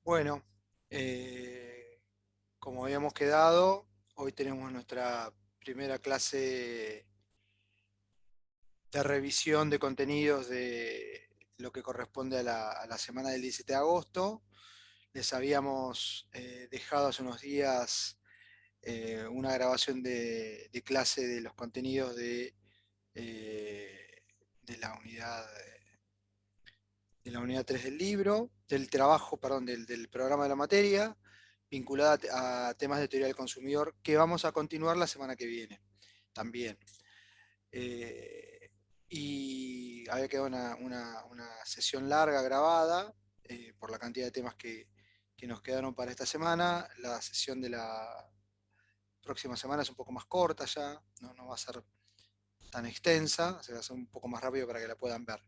Bueno, eh, como habíamos quedado, hoy tenemos nuestra primera clase de revisión de contenidos de lo que corresponde a la semana del 17 de agosto. Les habíamos dejado hace unos días una grabación de clase de los contenidos de la unidad 3 del libro, del trabajo, perdón, del programa de la materia, vinculada a temas de teoría del consumidor, que vamos a continuar la semana que viene también. Eh, y había quedado una sesión larga grabada por la cantidad de temas que nos quedaron para esta semana. La sesión de la próxima semana es un poco más corta ya, no va a ser tan extensa, se va a hacer un poco más rápido para que la puedan ver.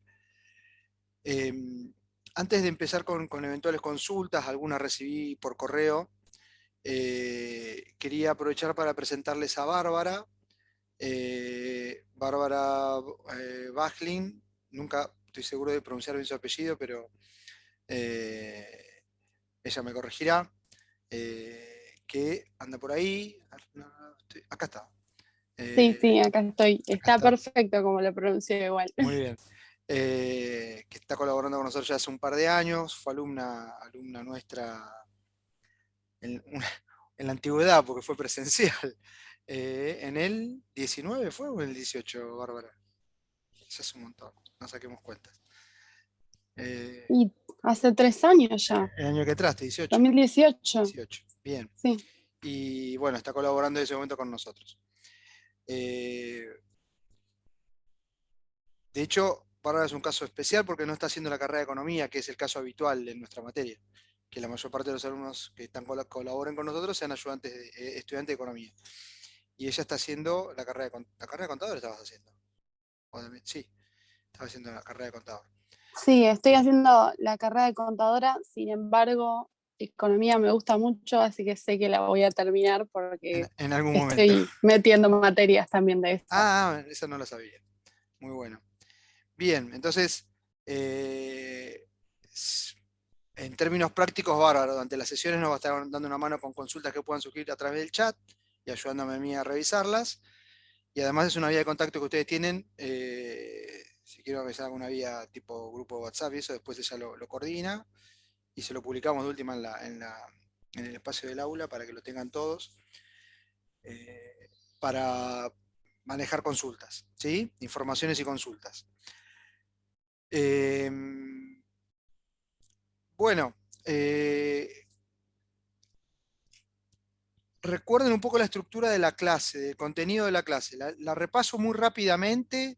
Eh, Antes de empezar con eventuales consultas, algunas recibí por correo, quería aprovechar para presentarles a Bárbara. Bárbara Bachlin, nunca estoy seguro de pronunciar bien su apellido, pero eh, ella me corregirá, que anda por ahí. No, acá está. Sí, Eh, sí, acá estoy. Acá Está está. perfecto como lo pronuncio igual. Muy bien. Que está colaborando con nosotros ya hace un par de años, fue alumna nuestra en, en la antigüedad, porque fue presencial. ¿En el 19 fue o en el 18, Bárbara? Ya es un montón, no saquemos cuentas. Eh, Y hace 3 años ya, el año que atrás, 18. 2018. 18. Bien. Sí. Y bueno, está colaborando en ese momento con nosotros. Eh, de hecho, Bárbara es un caso especial porque no está haciendo la carrera de economía, que es el caso habitual en nuestra materia. Que la mayor parte de los alumnos que colaboren con nosotros sean ayudantes estudiantes de economía. Y ella está haciendo la carrera de contador, estabas haciendo. Sí, estaba haciendo la carrera de contador. Sí, estoy Bien. haciendo la carrera de contadora, sin embargo, economía me gusta mucho, así que sé que la voy a terminar En, porque en algún momento. estoy metiendo materias también de eso. Esa no la sabía. Muy bueno. Bien, entonces, eh, s- en términos prácticos, bárbaro. Durante las sesiones nos va a estar dando una mano con consultas que puedan surgir a través del chat y ayudándome a mí a revisarlas. Y además es una vía de contacto que ustedes tienen. Si quiero avisar alguna vía tipo grupo de WhatsApp y eso, después ella lo coordina y se lo publicamos de última en el espacio del aula para que lo tengan todos, para manejar consultas, ¿sí? Informaciones y consultas. Eh, bueno, recuerden un poco la estructura de la clase, del contenido de la clase. La repaso muy rápidamente,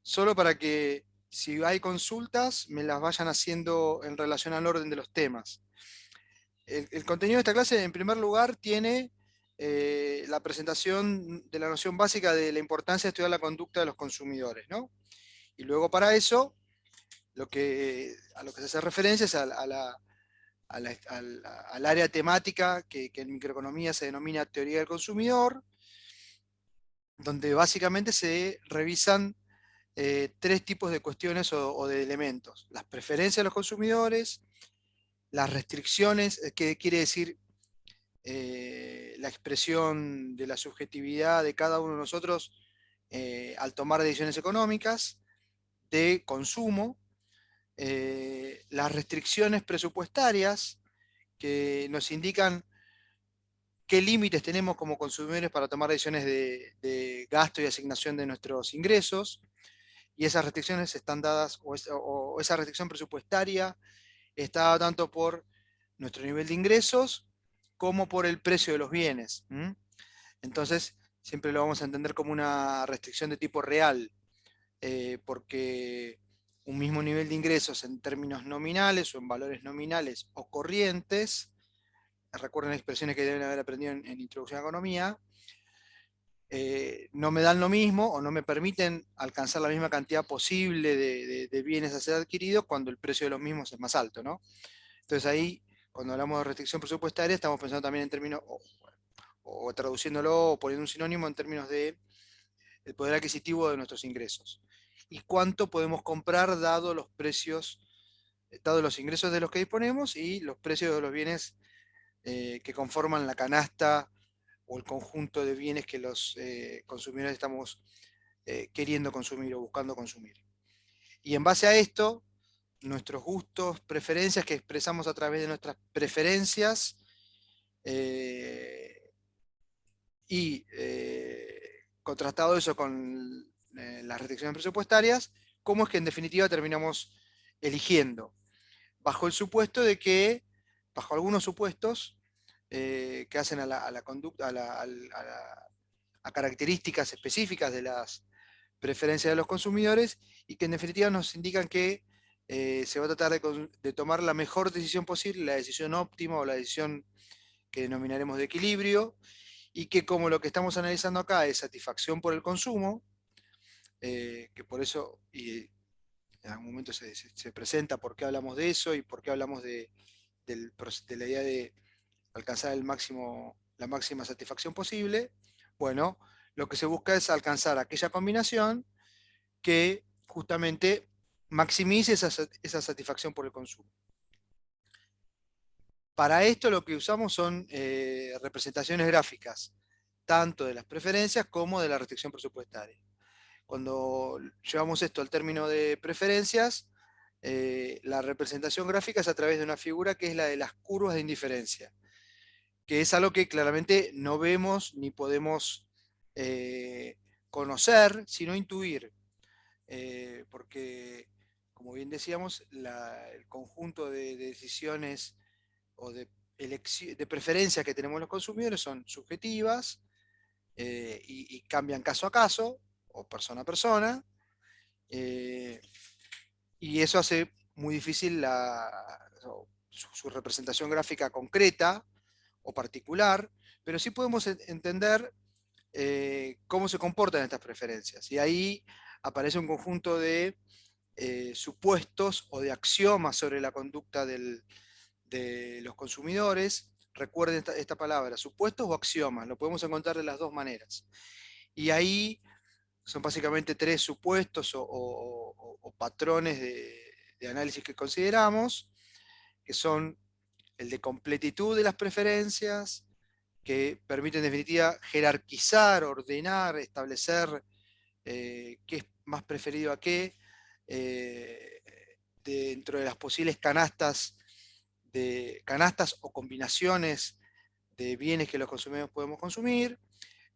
solo para que si hay consultas me las vayan haciendo en relación al orden de los temas. El contenido de esta clase, en primer lugar, tiene la presentación de la noción básica de la importancia de estudiar la conducta de los consumidores, ¿no? Y luego para eso, a lo que se hace referencia es al área temática que en microeconomía se denomina teoría del consumidor, donde básicamente se revisan tres tipos de cuestiones o de elementos: las preferencias de los consumidores, las restricciones, que quiere decir la expresión de la subjetividad de cada uno de nosotros al tomar decisiones económicas, de consumo, las restricciones presupuestarias que nos indican qué límites tenemos como consumidores para tomar decisiones de gasto y asignación de nuestros ingresos, y esas restricciones están dadas, o esa restricción presupuestaria está dada tanto por nuestro nivel de ingresos como por el precio de los bienes. Entonces, siempre lo vamos a entender como una restricción de tipo real, porque un mismo nivel de ingresos en términos nominales o en valores nominales o corrientes, recuerden expresiones que deben haber aprendido en Introducción a Economía, no me dan lo mismo o no me permiten alcanzar la misma cantidad posible de bienes a ser adquiridos cuando el precio de los mismos es más alto, ¿no? Entonces ahí, cuando hablamos de restricción presupuestaria, estamos pensando también en términos, o traduciéndolo o poniendo un sinónimo en términos de el poder adquisitivo de nuestros ingresos y cuánto podemos comprar dado los precios dados los ingresos de los que disponemos y los precios de los bienes que conforman la canasta o el conjunto de bienes que los consumidores estamos queriendo consumir o buscando consumir. Y en base a esto, nuestros gustos, preferencias que expresamos a través de nuestras preferencias y contrastado eso con las restricciones presupuestarias, cómo es que en definitiva terminamos eligiendo, bajo el supuesto de que, bajo algunos supuestos que hacen a la conducta, a características específicas de las preferencias de los consumidores y que en definitiva nos indican que se va a tratar de tomar la mejor decisión posible, la decisión óptima o la decisión que denominaremos de equilibrio, y que como lo que estamos analizando acá es satisfacción por el consumo, que por eso, y en algún momento se presenta por qué hablamos de eso y por qué hablamos de la idea de alcanzar la máxima satisfacción posible, bueno, lo que se busca es alcanzar aquella combinación que justamente maximice esa satisfacción por el consumo. Para esto lo que usamos son representaciones gráficas, tanto de las preferencias como de la restricción presupuestaria. Cuando llevamos esto al término de preferencias, la representación gráfica es a través de una figura que es la de las curvas de indiferencia, que es algo que claramente no vemos ni podemos conocer, sino intuir, porque, como bien decíamos, el conjunto de decisiones o de preferencias que tenemos los consumidores son subjetivas y cambian caso a caso o persona a persona, eh, y eso hace muy difícil su representación gráfica concreta o particular, pero sí podemos entender cómo se comportan estas preferencias. Y ahí aparece un conjunto de supuestos o de axiomas sobre la conducta de los consumidores. Recuerden esta palabra, supuestos o axiomas, lo podemos encontrar de las dos maneras. Y ahí son básicamente tres supuestos o patrones de análisis que consideramos, que son el de completitud de las preferencias, que permite en definitiva jerarquizar, ordenar, establecer qué es más preferido a qué, dentro de las posibles canastas o combinaciones de bienes que los consumidores podemos consumir,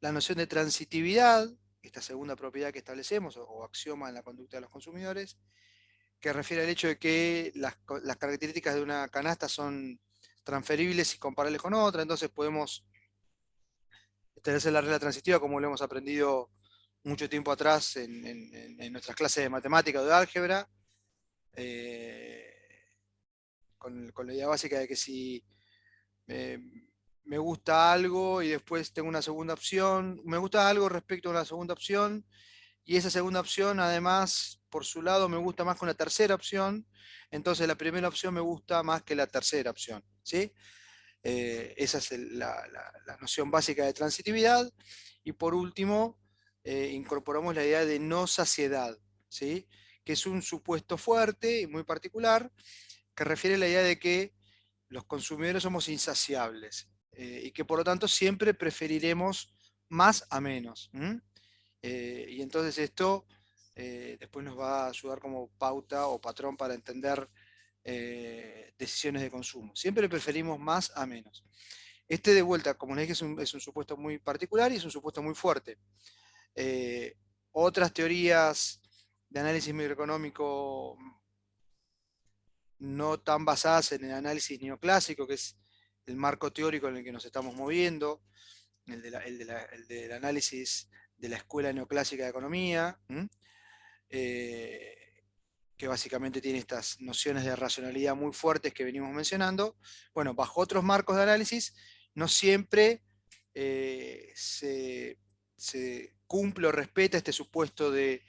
la noción de transitividad, esta segunda propiedad que establecemos o axioma en la conducta de los consumidores, que refiere al hecho de que las características de una canasta son transferibles y comparables con otra, entonces podemos establecer la regla transitiva como lo hemos aprendido mucho tiempo atrás en nuestras clases de matemática o de álgebra, eh, con la idea básica de que si eh, me gusta algo y después tengo una segunda opción, me gusta algo respecto a una segunda opción, y esa segunda opción además por su lado me gusta más que una tercera opción, entonces la primera opción me gusta más que la tercera opción, ¿sí? Esa es la noción básica de transitividad. Y por último, incorporamos la idea de no saciedad, ¿sí? Que es un supuesto fuerte y muy particular, que refiere a la idea de que los consumidores somos insaciables y que por lo tanto siempre preferiremos más a menos. Y entonces esto después nos va a ayudar como pauta o patrón para entender decisiones de consumo. Siempre preferimos más a menos. Este de vuelta, como les dije, es un supuesto muy particular y es un supuesto muy fuerte. Eh, Otras teorías de análisis microeconómico no tan basadas en el análisis neoclásico, que es el marco teórico en el que nos estamos moviendo, el del análisis de la escuela neoclásica de economía, que básicamente tiene estas nociones de racionalidad muy fuertes que venimos mencionando. Bueno, bajo otros marcos de análisis, no siempre se cumple o respeta este supuesto de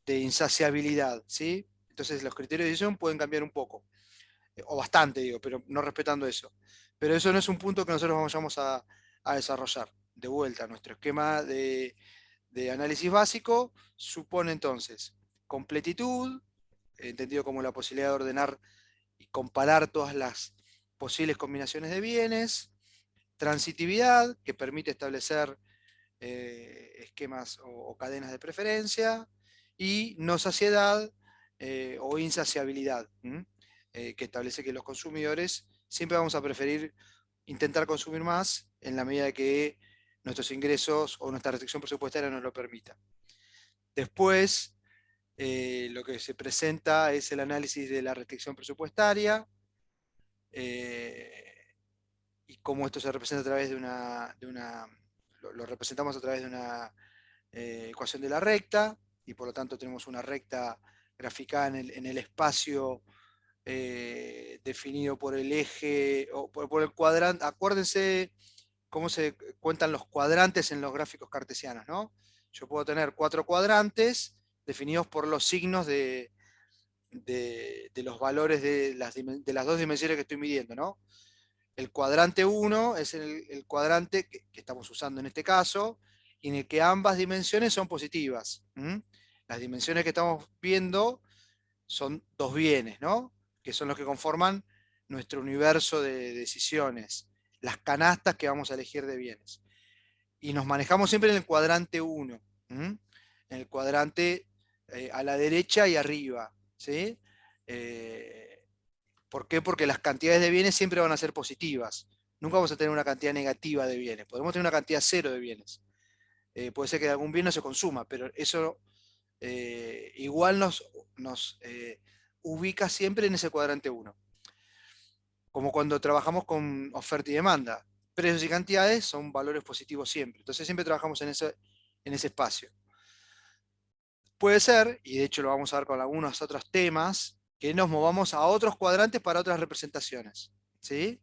insaciabilidad, ¿sí? Entonces los criterios de decisión pueden cambiar un poco, o bastante, digo, pero no respetando eso. Pero eso no es un punto que nosotros vamos a desarrollar. De vuelta, nuestro esquema de análisis básico supone entonces completitud, entendido como la posibilidad de ordenar y comparar todas las posibles combinaciones de bienes. Transitividad, que permite establecer esquemas o cadenas de preferencia. Y no saciedad o insaciabilidad, que establece que los consumidores siempre vamos a preferir intentar consumir más en la medida de que nuestros ingresos o nuestra restricción presupuestaria nos lo permita. Después, lo que se presenta es el análisis de la restricción presupuestaria y cómo esto se representa a través de lo representamos a través de una ecuación de la recta, y por lo tanto tenemos una recta graficada en el espacio definido por el eje o por el cuadrante. Acuérdense cómo se cuentan los cuadrantes en los gráficos cartesianos, ¿no? Yo puedo tener 4 cuadrantes definidos por los signos de los valores de las dos dimensiones que estoy midiendo, ¿no? El cuadrante 1 es el cuadrante que estamos usando en este caso, y en el que ambas dimensiones son positivas. Las dimensiones que estamos viendo son dos bienes, ¿no? Que son los que conforman nuestro universo de decisiones, las canastas que vamos a elegir de bienes. Y nos manejamos siempre en el cuadrante 1, en el cuadrante a la derecha y arriba, ¿sí? ¿Por qué? Porque las cantidades de bienes siempre van a ser positivas. Nunca vamos a tener una cantidad negativa de bienes. Podemos tener una cantidad cero de bienes. Puede ser que algún bien no se consuma, pero eso igual nos ubica siempre en ese cuadrante 1. Como cuando trabajamos con oferta y demanda. Precios y cantidades son valores positivos siempre. Entonces siempre trabajamos en ese espacio. Puede ser, y de hecho lo vamos a ver con algunos otros temas, que nos movamos a otros cuadrantes para otras representaciones, ¿sí?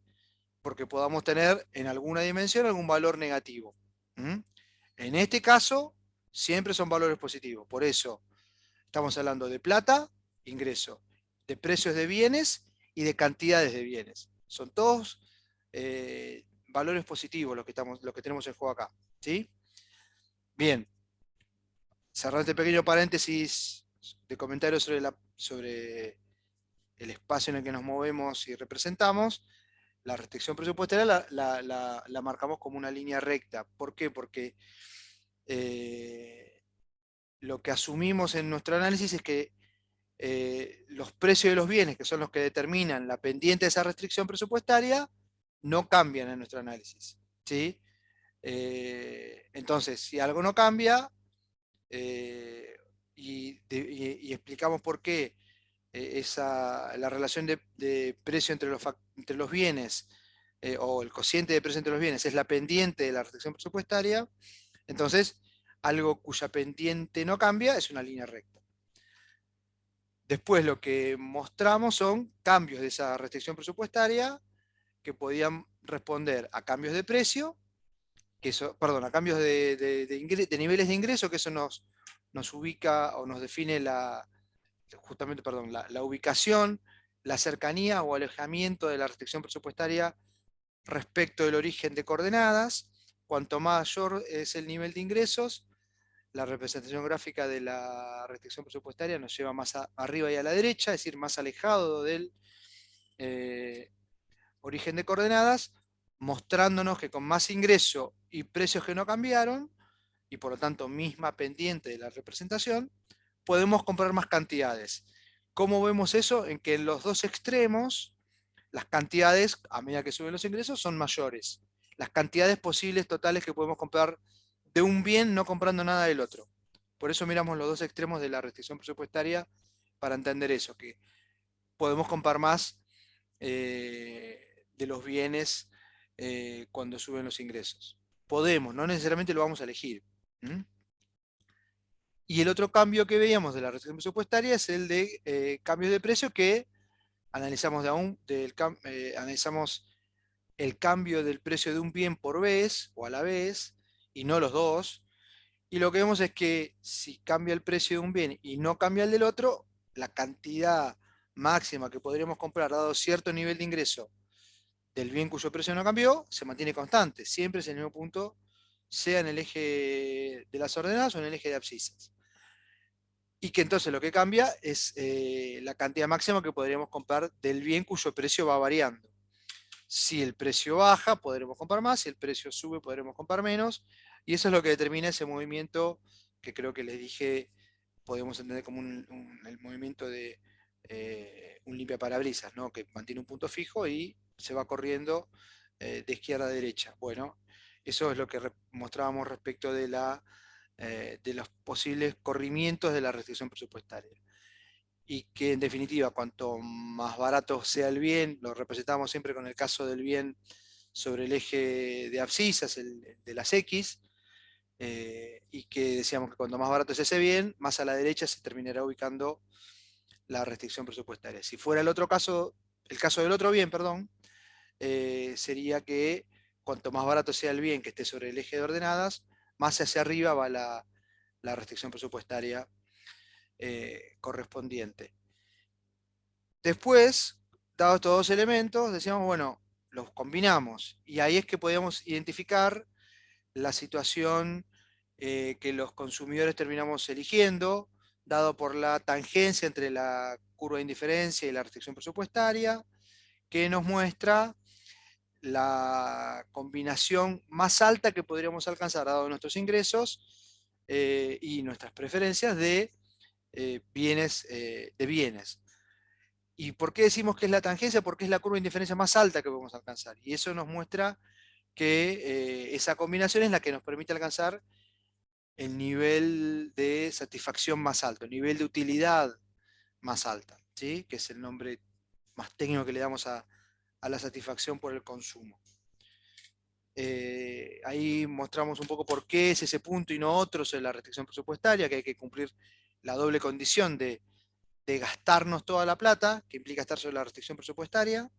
Porque podamos tener en alguna dimensión algún valor negativo. En este caso, siempre son valores positivos. Por eso estamos hablando de plata, ingreso, de precios de bienes y de cantidades de bienes. Son todos valores positivos los que tenemos en juego acá, ¿sí? Bien, cerrando este pequeño paréntesis de comentarios sobre el espacio en el que nos movemos y representamos, la restricción presupuestaria la marcamos como una línea recta. ¿Por qué? Porque lo que asumimos en nuestro análisis es que los precios de los bienes, que son los que determinan la pendiente de esa restricción presupuestaria, no cambian en nuestro análisis, ¿sí? Entonces, si algo no cambia, y explicamos por qué la relación de precio entre los bienes, o el cociente de precio entre los bienes es la pendiente de la restricción presupuestaria, entonces algo cuya pendiente no cambia es una línea recta. Después lo que mostramos son cambios de esa restricción presupuestaria que podían responder a cambios de precio, a cambios de niveles de ingreso, que eso nos ubica o nos define justamente, la ubicación, la cercanía o alejamiento de la restricción presupuestaria respecto del origen de coordenadas. Cuanto mayor es el nivel de ingresos, la representación gráfica de la restricción presupuestaria nos lleva más arriba y a la derecha, es decir, más alejado del origen de coordenadas, mostrándonos que con más ingreso y precios que no cambiaron, y por lo tanto misma pendiente de la representación, podemos comprar más cantidades. ¿Cómo vemos eso? En que en los dos extremos, las cantidades, a medida que suben los ingresos, son mayores. Las cantidades posibles totales que podemos comprar de un bien no comprando nada del otro. Por eso miramos los dos extremos de la restricción presupuestaria para entender eso, que podemos comprar más de los bienes cuando suben los ingresos. Podemos, no necesariamente lo vamos a elegir. Y el otro cambio que veíamos de la restricción presupuestaria es el de cambios de precio, que analizamos, analizamos el cambio del precio de un bien por vez o a la vez, y no los dos. Y lo que vemos es que si cambia el precio de un bien y no cambia el del otro, la cantidad máxima que podríamos comprar dado cierto nivel de ingreso del bien cuyo precio no cambió, se mantiene constante. Siempre es el mismo punto, sea en el eje de las ordenadas o en el eje de abscisas. y que entonces lo que cambia es la cantidad máxima que podríamos comprar del bien cuyo precio va variando. Si el precio baja, podremos comprar más, si el precio sube, podremos comprar menos, y eso es lo que determina ese movimiento que creo que les dije, podemos entender como el movimiento de un limpiaparabrisas, ¿no? Que mantiene un punto fijo y se va corriendo de izquierda a derecha. Bueno, eso es lo que mostrábamos respecto de los posibles corrimientos de la restricción presupuestaria. Y que en definitiva, cuanto más barato sea el bien, lo representamos siempre con el caso del bien sobre el eje de abscisas, el de las X, y que decíamos que cuanto más barato es ese bien, más a la derecha se terminará ubicando la restricción presupuestaria. Si fuera el otro caso, el caso del otro bien, perdón, sería que cuanto más barato sea el bien que esté sobre el eje de ordenadas, más hacia arriba va la restricción presupuestaria correspondiente. Después, dados estos dos elementos, decíamos, bueno, los combinamos y ahí es que podíamos identificar la situación que los consumidores terminamos eligiendo, dado por la tangencia entre la curva de indiferencia y la restricción presupuestaria, que nos muestra la combinación más alta que podríamos alcanzar, dado nuestros ingresos y nuestras preferencias de bienes. ¿Y por qué decimos que es la tangencia? Porque es la curva de indiferencia más alta que podemos alcanzar. Y eso nos muestra que esa combinación es la que nos permite alcanzar el nivel de satisfacción más alto, el nivel de utilidad más alta, ¿sí? Que es el nombre más técnico que le damos a la satisfacción por el consumo. Ahí mostramos un poco por qué es ese punto y no otro sobre la restricción presupuestaria, que hay que cumplir la doble condición de gastarnos toda la plata, que implica estar sobre la restricción presupuestaria,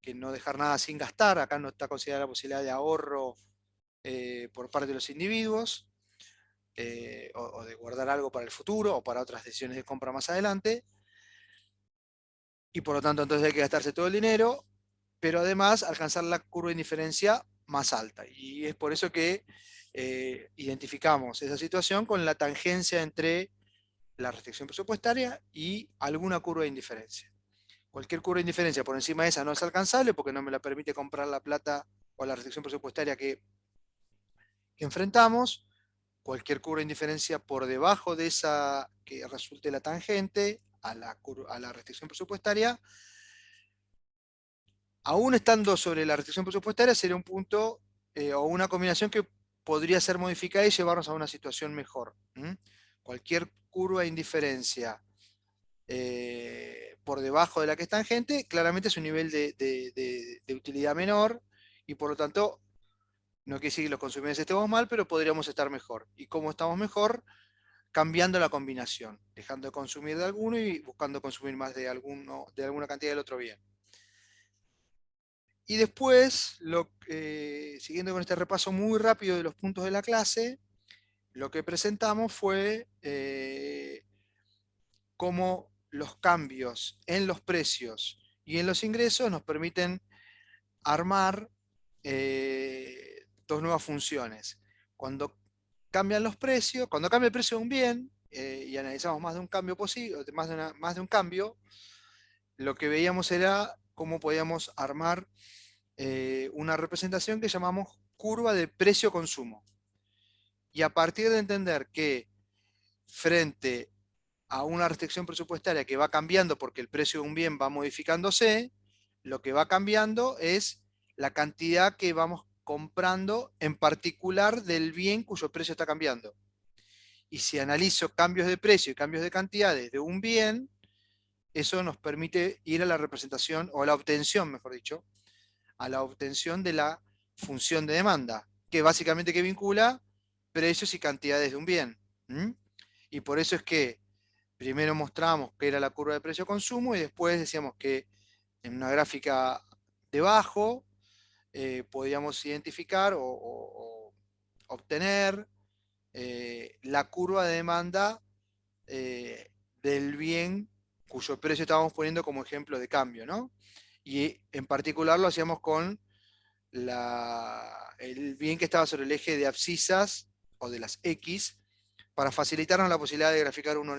que no dejar nada sin gastar, acá no está considerada la posibilidad de ahorro por parte de los individuos, o de guardar algo para el futuro o para otras decisiones de compra más adelante, y por lo tanto entonces hay que gastarse todo el dinero, pero además alcanzar la curva de indiferencia más alta. Y es por eso que identificamos esa situación con la tangencia entre la restricción presupuestaria y alguna curva de indiferencia. Cualquier curva de indiferencia por encima de esa no es alcanzable porque no me la permite comprar la plata o la restricción presupuestaria que enfrentamos. Cualquier curva de indiferencia por debajo de esa que resulte la tangente a la restricción presupuestaria, aún estando sobre la restricción presupuestaria, sería un punto o una combinación que podría ser modificada y llevarnos a una situación mejor. Cualquier curva de indiferencia por debajo de la que es tangente, claramente es un nivel de utilidad menor y por lo tanto no quiere decir que los consumidores estemos mal, pero podríamos estar mejor. ¿Y cómo estamos mejor? Cambiando la combinación, dejando de consumir de alguno y buscando consumir más de alguna cantidad del otro bien. Y después, siguiendo con este repaso muy rápido de los puntos de la clase, lo que presentamos fue cómo los cambios en los precios y en los ingresos nos permiten armar dos nuevas funciones. Cuando cambian los precios, cuando cambia el precio de un bien, y analizamos más de un cambio posible, más de un cambio, lo que veíamos era cómo podíamos armar una representación que llamamos curva de precio-consumo. Y a partir de entender que frente a una restricción presupuestaria que va cambiando porque el precio de un bien va modificándose, lo que va cambiando es la cantidad que vamos comprando en particular del bien cuyo precio está cambiando. Y si analizo cambios de precio y cambios de cantidades de un bien, eso nos permite ir a la representación, o a la obtención, mejor dicho, a la obtención de la función de demanda, que básicamente que vincula precios y cantidades de un bien. Y por eso es que primero mostramos que era la curva de precio-consumo y después decíamos que en una gráfica debajo podíamos identificar o obtener la curva de demanda del bien cuyo precio estábamos poniendo como ejemplo de cambio, ¿no? Y en particular lo hacíamos con el bien que estaba sobre el eje de abscisas o de las X, para facilitarnos la posibilidad de graficar uno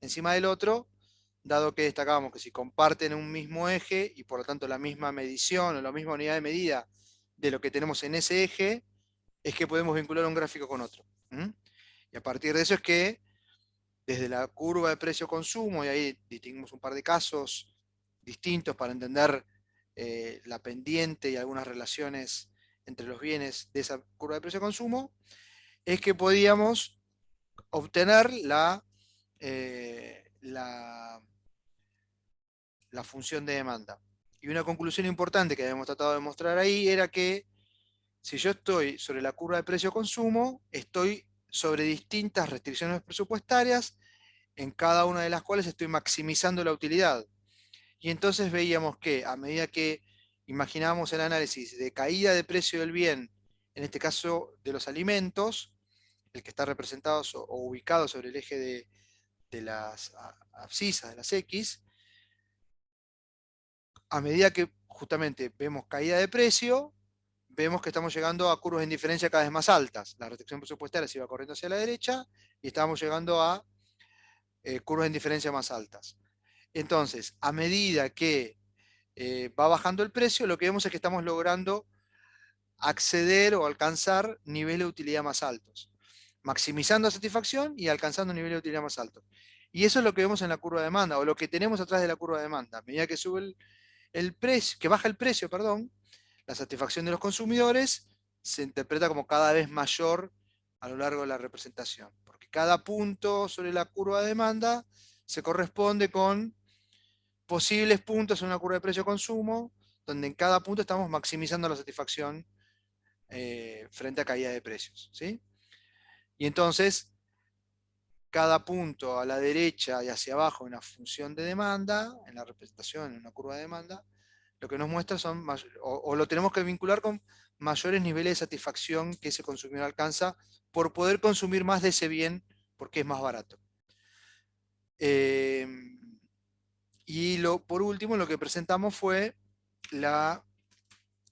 encima del otro, dado que destacábamos que si comparten un mismo eje y por lo tanto la misma medición o la misma unidad de medida de lo que tenemos en ese eje, es que podemos vincular un gráfico con otro. Y a partir de eso es que desde la curva de precio-consumo, y ahí distinguimos un par de casos distintos para entender la pendiente y algunas relaciones entre los bienes de esa curva de precio-consumo, es que podíamos obtener la función de demanda. Y una conclusión importante que habíamos tratado de mostrar ahí era que si yo estoy sobre la curva de precio-consumo, estoy sobre distintas restricciones presupuestarias, en cada una de las cuales estoy maximizando la utilidad. Y entonces veíamos que a medida que imaginábamos el análisis de caída de precio del bien, en este caso de los alimentos, el que está representado o ubicado sobre el eje de las abscisas, de las X, a medida que justamente vemos caída de precio, vemos que estamos llegando a curvas de indiferencia cada vez más altas. La restricción presupuestaria se iba corriendo hacia la derecha y estábamos llegando a curvas de indiferencia más altas. Entonces, a medida que va bajando el precio, lo que vemos es que estamos logrando acceder o alcanzar niveles de utilidad más altos, maximizando la satisfacción y alcanzando niveles de utilidad más altos. Y eso es lo que vemos en la curva de demanda, o lo que tenemos atrás de la curva de demanda. A medida que sube el precio, que baja el precio, perdón, la satisfacción de los consumidores se interpreta como cada vez mayor a lo largo de la representación, porque cada punto sobre la curva de demanda se corresponde con posibles puntos en una curva de precio-consumo, donde en cada punto estamos maximizando la satisfacción frente a caída de precios, ¿sí? Y entonces, cada punto a la derecha y hacia abajo en la función de demanda, en la representación en una curva de demanda, lo que nos muestra son, o lo tenemos que vincular con mayores niveles de satisfacción que ese consumidor alcanza por poder consumir más de ese bien porque es más barato. Y por último, lo que presentamos fue la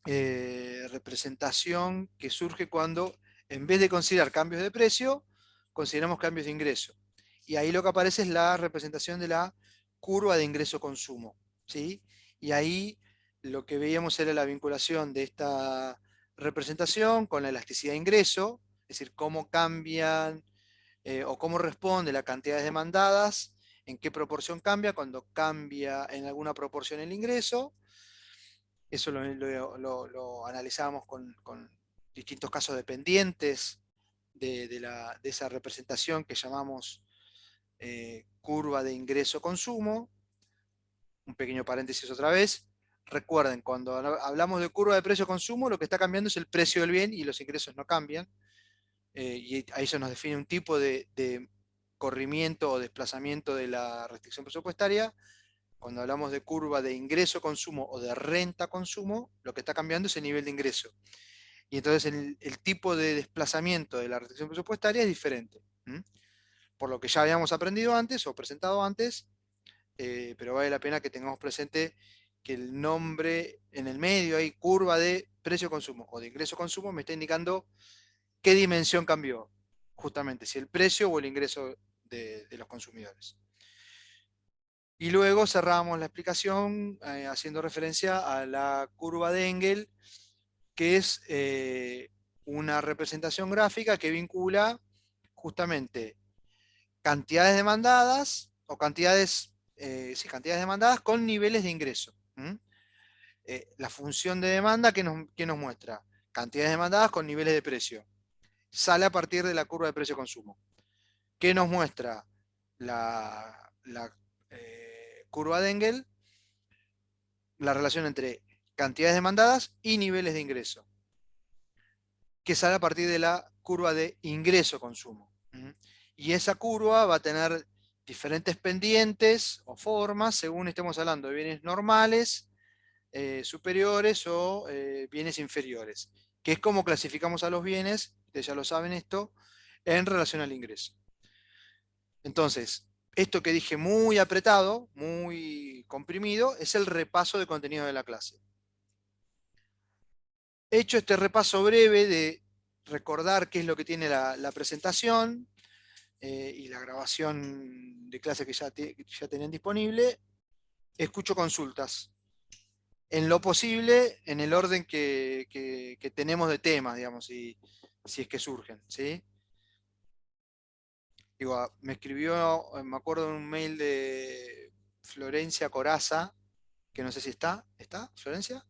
representación que surge cuando, en vez de considerar cambios de precio, consideramos cambios de ingreso. Y ahí lo que aparece es la representación de la curva de ingreso-consumo, ¿sí? Y ahí lo que veíamos era la vinculación de esta representación con la elasticidad de ingreso, es decir, cómo cambian o cómo responde las cantidades demandadas, en qué proporción cambia, cuando cambia en alguna proporción el ingreso. Eso lo analizábamos con distintos casos dependientes de esa representación que llamamos curva de ingreso-consumo. Un pequeño paréntesis otra vez. Recuerden, cuando hablamos de curva de precio-consumo, lo que está cambiando es el precio del bien y los ingresos no cambian. Y ahí se nos define un tipo de corrimiento o desplazamiento de la restricción presupuestaria. Cuando hablamos de curva de ingreso-consumo o de renta-consumo, lo que está cambiando es el nivel de ingreso. Y entonces el tipo de desplazamiento de la restricción presupuestaria es diferente. Por lo que ya habíamos aprendido antes o presentado antes, pero vale la pena que tengamos presente que el nombre en el medio hay curva de precio-consumo o de ingreso-consumo, me está indicando qué dimensión cambió, justamente, si el precio o el ingreso de los consumidores. Y luego cerramos la explicación haciendo referencia a la curva de Engel, que es una representación gráfica que vincula justamente cantidades demandadas o cantidades demandadas con niveles de ingreso. La función de demanda que nos muestra cantidades demandadas con niveles de precio. Sale a partir de la curva de precio-consumo. ¿Qué nos muestra la curva de Engel? La relación entre cantidades demandadas y niveles de ingreso, que sale a partir de la curva de ingreso-consumo. Y esa curva va a tener diferentes pendientes o formas según estemos hablando de bienes normales, superiores o bienes inferiores, que es como clasificamos a los bienes, ustedes ya lo saben esto, en relación al ingreso. Entonces, esto que dije muy apretado, muy comprimido, es el repaso de contenido de la clase. Hecho este repaso breve de recordar qué es lo que tiene la presentación y la grabación de clase que ya tienen disponible, escucho consultas. En lo posible, en el orden que tenemos de temas, digamos, si es que surgen, ¿sí? Digo, me escribió, me acuerdo de un mail de Florencia Coraza, que no sé si ¿está Florencia?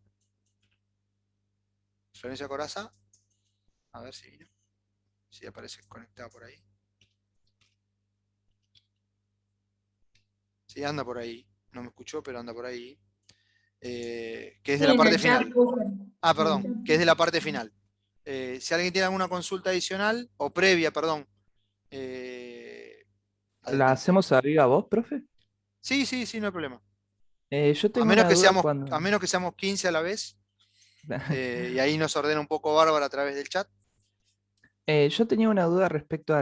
Florencia Coraza, a ver si aparece conectada por ahí. Sí, anda por ahí, no me escuchó, pero anda por ahí. Que es de Sí, la en parte el chat final. puse. Ah, En el perdón, chat que es de puse. la parte final. Si alguien tiene alguna consulta adicional, o previa, perdón, ¿La adelante. hacemos a viva voz, profe? Sí, sí, sí, no hay problema. Yo A tengo menos una que duda seamos, cuando... a menos que seamos 15 a la vez, y ahí nos ordena un poco Bárbara a través del chat. Yo tenía una duda respecto a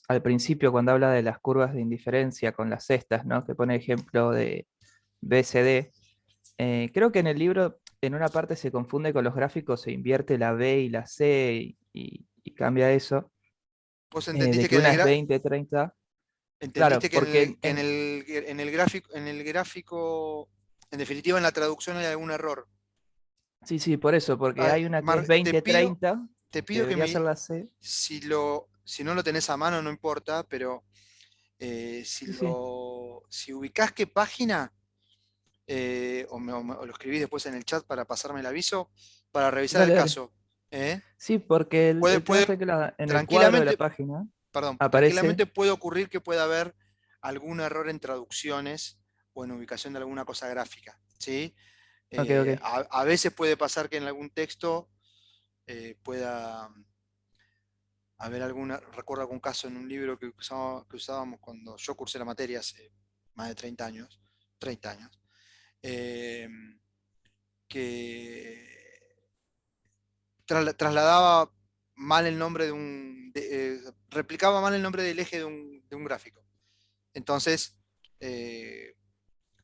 al principio cuando habla de las curvas de indiferencia con las cestas, ¿no? Que pone ejemplo de BCD. Creo que en el libro en una parte se confunde con los gráficos, se invierte la B y la C y cambia eso, Vos de entendiste que una es 20, 30. Claro, entendiste que porque en el gráfico, en definitiva en la traducción hay algún error. sí, sí, por eso, porque hay una que es Te 20, pido, 30, te que pido que debería ser la C. si no lo tenés a mano, no importa, pero Sí, sí, si ubicás qué página, o lo escribís después en el chat para pasarme el aviso, para revisar el dale, dale. caso. ¿Eh? Sí, porque Puede, el tema puede, está que en el cuadro de la tranquilamente, página perdón, aparece. tranquilamente puede ocurrir que pueda haber algún error en traducciones o en ubicación de alguna cosa gráfica, ¿sí? Ok, ok. A veces puede pasar que en algún texto pueda haber recuerdo algún caso en un libro que usábamos cuando yo cursé la materia hace más de 30 años, eh, que trasladaba mal el nombre replicaba mal el nombre del eje de un gráfico. Entonces,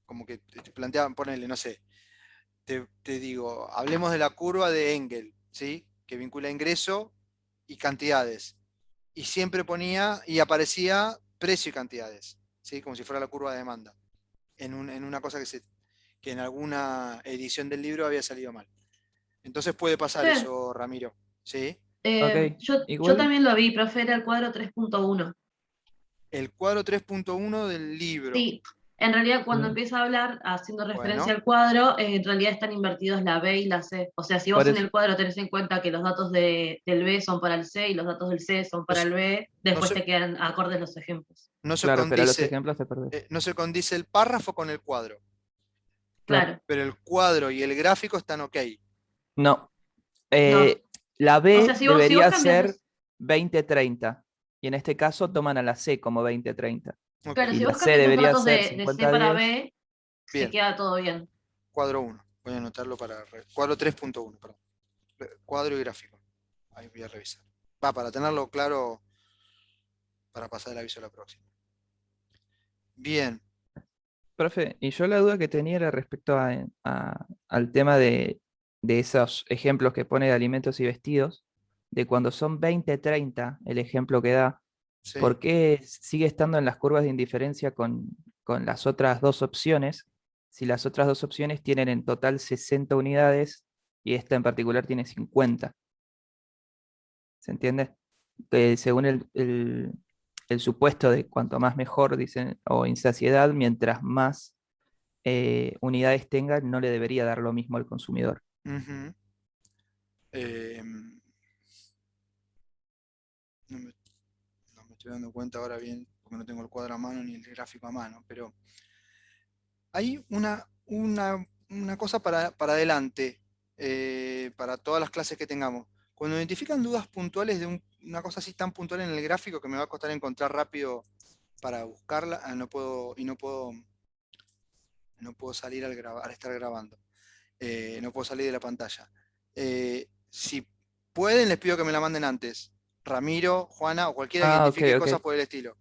como que te planteaban, ponerle, no sé, te digo, hablemos de la curva de Engel, ¿sí? Que vincula ingreso y cantidades. Y siempre ponía y aparecía precio y cantidades, ¿sí? Como si fuera la curva de demanda, en una cosa que en alguna edición del libro había salido mal. Entonces puede pasar Profe, eso, Ramiro, ¿sí? Ok, yo igual, también lo vi, profe, era el cuadro 3.1. El cuadro 3.1 del libro. Sí, en realidad cuando mm, empieza a hablar, haciendo referencia Bueno, al cuadro, en realidad están invertidos la B y la C. O sea, si vos por en eso. el cuadro tenés en cuenta que los datos del B son para el C y los datos del C son no, para el B, no después se, te quedan acordes los ejemplos. no se Claro, pero los condice, ejemplos te perdés. no se condice el párrafo con el cuadro, Claro. Claro, pero el cuadro y el gráfico están ok. No. no. La O sea, B si vos debería cambias ser los. 20-30. Y en este caso toman a la C como 20-30. Ok, Claro, Y si la vos C cambias los debería datos ser de C para 50-10. B, se bien. queda todo bien. Cuadro 1. Voy a anotarlo cuadro 3.1, perdón. Cuadro y gráfico. Ahí voy a revisar. Para tenerlo claro para pasar el aviso a la próxima. Bien. Profe, y yo la duda que tenía era respecto al tema de esos ejemplos que pone de alimentos y vestidos, de cuando son 20-30 el ejemplo que da, Sí. ¿por qué sigue estando en las curvas de indiferencia con las otras dos opciones? Si las otras dos opciones tienen en total 60 unidades y esta en particular tiene 50. ¿Se entiende? Según el supuesto de cuanto más mejor, dicen, o insaciedad, mientras más unidades tenga, no le debería dar lo mismo al consumidor. Ujú. Eh, no me, no me estoy dando cuenta ahora bien, porque no tengo el cuadro a mano ni el gráfico a mano, pero hay una cosa para adelante, para todas las clases que tengamos. Cuando identifican dudas puntuales de una cosa así tan puntual en el gráfico que me va a costar encontrar rápido para buscarla, no puedo salir al estar grabando. No puedo salir de la pantalla. Si pueden, les pido que me la manden antes. Ramiro, Juana o cualquiera que Ah, ok, identifique ok. cosas por el estilo.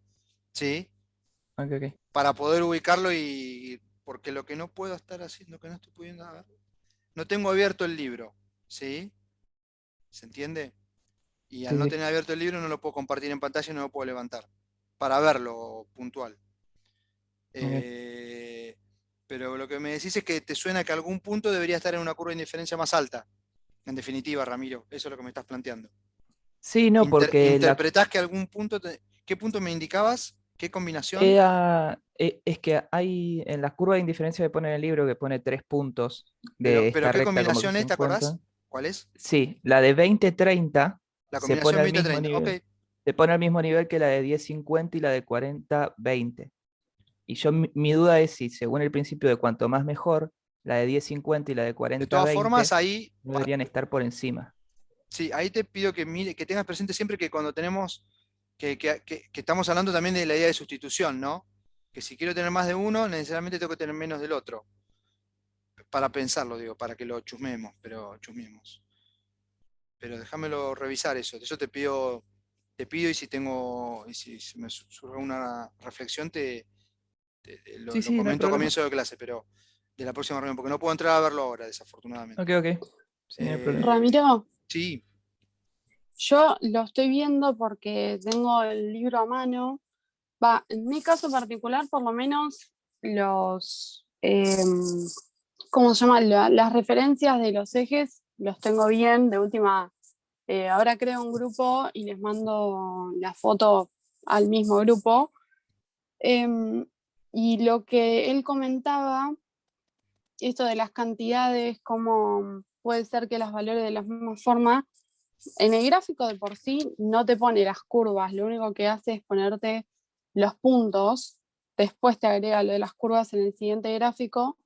¿Sí? Ok, ok. Para poder ubicarlo porque lo que no puedo estar haciendo, que no estoy pudiendo ver, no tengo abierto el libro. ¿Sí? ¿Se entiende? Y Sí, al no sí. tener abierto el libro no lo puedo compartir en pantalla y no lo puedo levantar para verlo puntual. Ok. Eh, pero lo que me decís es que te suena que algún punto debería estar en una curva de indiferencia más alta. En definitiva, Ramiro, eso es lo que me estás planteando. Sí, no, porque ¿Interpretás que algún punto, qué punto me indicabas? ¿Qué combinación? es que hay en la curva de indiferencia que pone en el libro, que pone 3 puntos Pero, de pero esta ¿qué recta como si combinación es? ¿Te 50. acordás? ¿Cuál es? Sí, la de 20-30 La se pone combinación al mismo 20-30. Ok. nivel. Se pone al mismo nivel que la de 10-50 y la de 40-20. Y yo mi duda es si, según el principio de cuanto más mejor, la de 10-50 y la de De todas formas, 40-20 ahí, no deberían estar por encima. sí, ahí te pido que tengas presente siempre que cuando tenemos, que estamos hablando también de la idea de sustitución, ¿no? Que si quiero tener más de uno, necesariamente tengo que tener menos del otro. Para pensarlo, digo, para que lo chusmemos, pero chusmemos. Pero déjamelo revisar eso. Eso te pido y si tengo, y si me surge una reflexión, Sí, lo sí, no hay comento a problema. comienzo de clase, pero de la próxima reunión, porque no puedo entrar a verlo ahora, Ok, desafortunadamente. ok. Sí, no hay problema. Ramiro, Sí, yo lo estoy viendo porque tengo el libro a mano. Va, en mi caso particular, por lo menos los, ¿cómo se llama? Las referencias de los ejes los tengo bien. De última, ahora creo un grupo y les mando la foto al mismo grupo. Em, y lo que él comentaba, esto de las cantidades, cómo puede ser que las valores de la misma forma, en el gráfico de por sí no te pone las curvas, lo único que hace es ponerte los puntos, después te agrega lo de las curvas en el siguiente gráfico,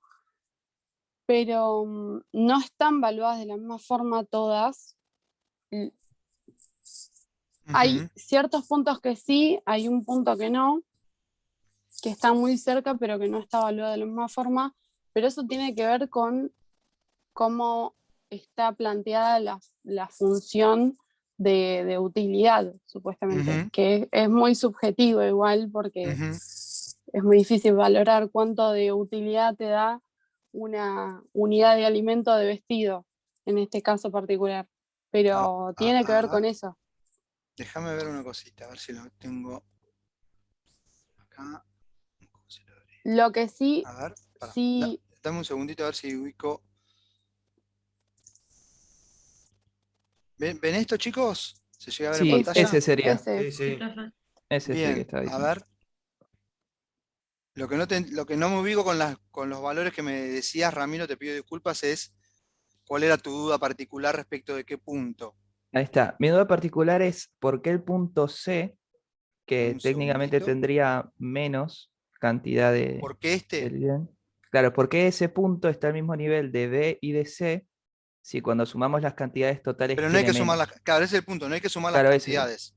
pero no están valuadas de la misma forma todas. Hay ujú, ciertos puntos que sí, hay un punto que no, que está muy cerca, pero que no está valuado de la misma forma, pero eso tiene que ver con cómo está planteada la función de utilidad, supuestamente, ujú, que es muy subjetivo igual porque ujú. es muy difícil valorar cuánto de utilidad te da una unidad de alimento de vestido, en este caso particular, Ah, pero ah, tiene que ver ah. con eso. Déjame ver una cosita, a ver si lo tengo acá. ¿Cómo se lo abrí? Lo que sí, A ver, pará, sí, dame un segundito a ver si ubico. ¿Ven esto, chicos? ¿Se llega a ver en Sí, ese, ese pantalla? sería. ese Sí, es. Sí, sí. profe. Ese es el que Bien, estaba a diciendo. ver. Lo que no me ubico con los valores que me decías, Ramiro, te pido disculpas, es cuál era tu duda particular respecto de qué punto. Ahí está. Mi duda particular es por qué el punto C, Dame que un técnicamente segundito. tendría menos cantidad ¿Por qué del este? bien. Claro, ¿por qué ese punto está al mismo nivel de B y de C si cuando sumamos las cantidades totales Pero no hay tiene que sumar las, menos? claro, ese es el punto, no hay que sumar las Claro, ese, cantidades.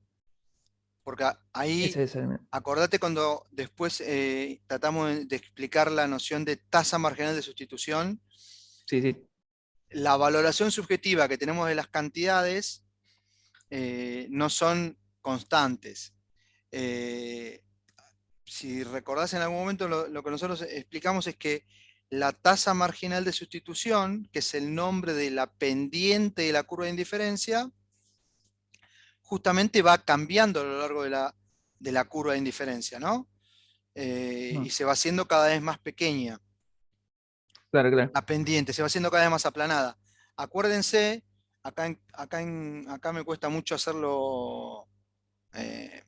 Porque ahí, ese es el. acordate cuando después tratamos de explicar la noción de tasa marginal de sustitución, Sí, sí. la valoración subjetiva que tenemos de las cantidades no son constantes. Eh, si recordás en algún momento, lo que nosotros explicamos es que la tasa marginal de sustitución, que es el nombre de la pendiente de la curva de indiferencia, justamente va cambiando a lo largo de la curva de indiferencia, ¿no? Y Ujú. se va haciendo cada vez más pequeña. Claro, claro. La pendiente se va haciendo cada vez más aplanada. Acuérdense, acá me cuesta mucho hacerlo, eh,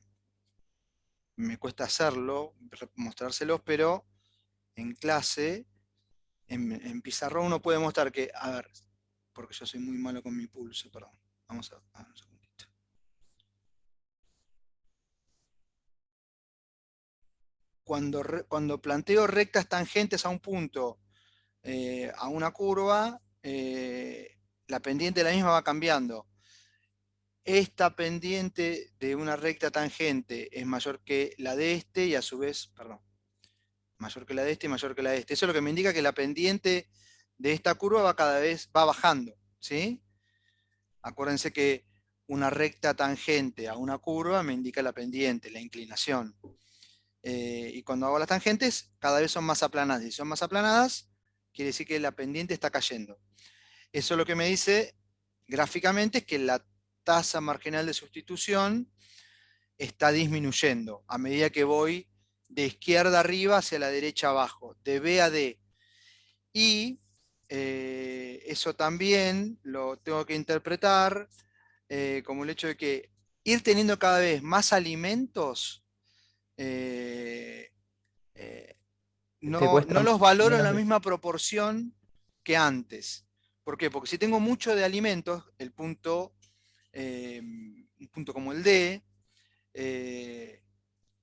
mostrárselos, pero en clase, en pizarrón uno puede mostrar que, a ver, porque yo soy muy malo con mi pulso, perdón. Vamos a ver un segundito. Cuando planteo rectas tangentes a un punto, a una curva, la pendiente de la misma va cambiando. Esta pendiente de una recta tangente es mayor que la de este y a su vez, perdón, mayor que la de este y mayor que la de este. Eso es lo que me indica que la pendiente de esta curva va bajando, ¿sí? Acuérdense que una recta tangente a una curva me indica la pendiente, la inclinación. Y cuando hago las tangentes, cada vez son más aplanadas. Y si son más aplanadas, quiere decir que la pendiente está cayendo. Eso lo que me dice gráficamente es que la tasa marginal de sustitución está disminuyendo a medida que voy de izquierda arriba hacia la derecha abajo, de B a D. Y eso también lo tengo que interpretar como el hecho de que ir teniendo cada vez más alimentos no cuesta los valoro en menos la de- misma proporción que antes. ¿Por qué? Porque si tengo mucho de alimentos, un punto como el D,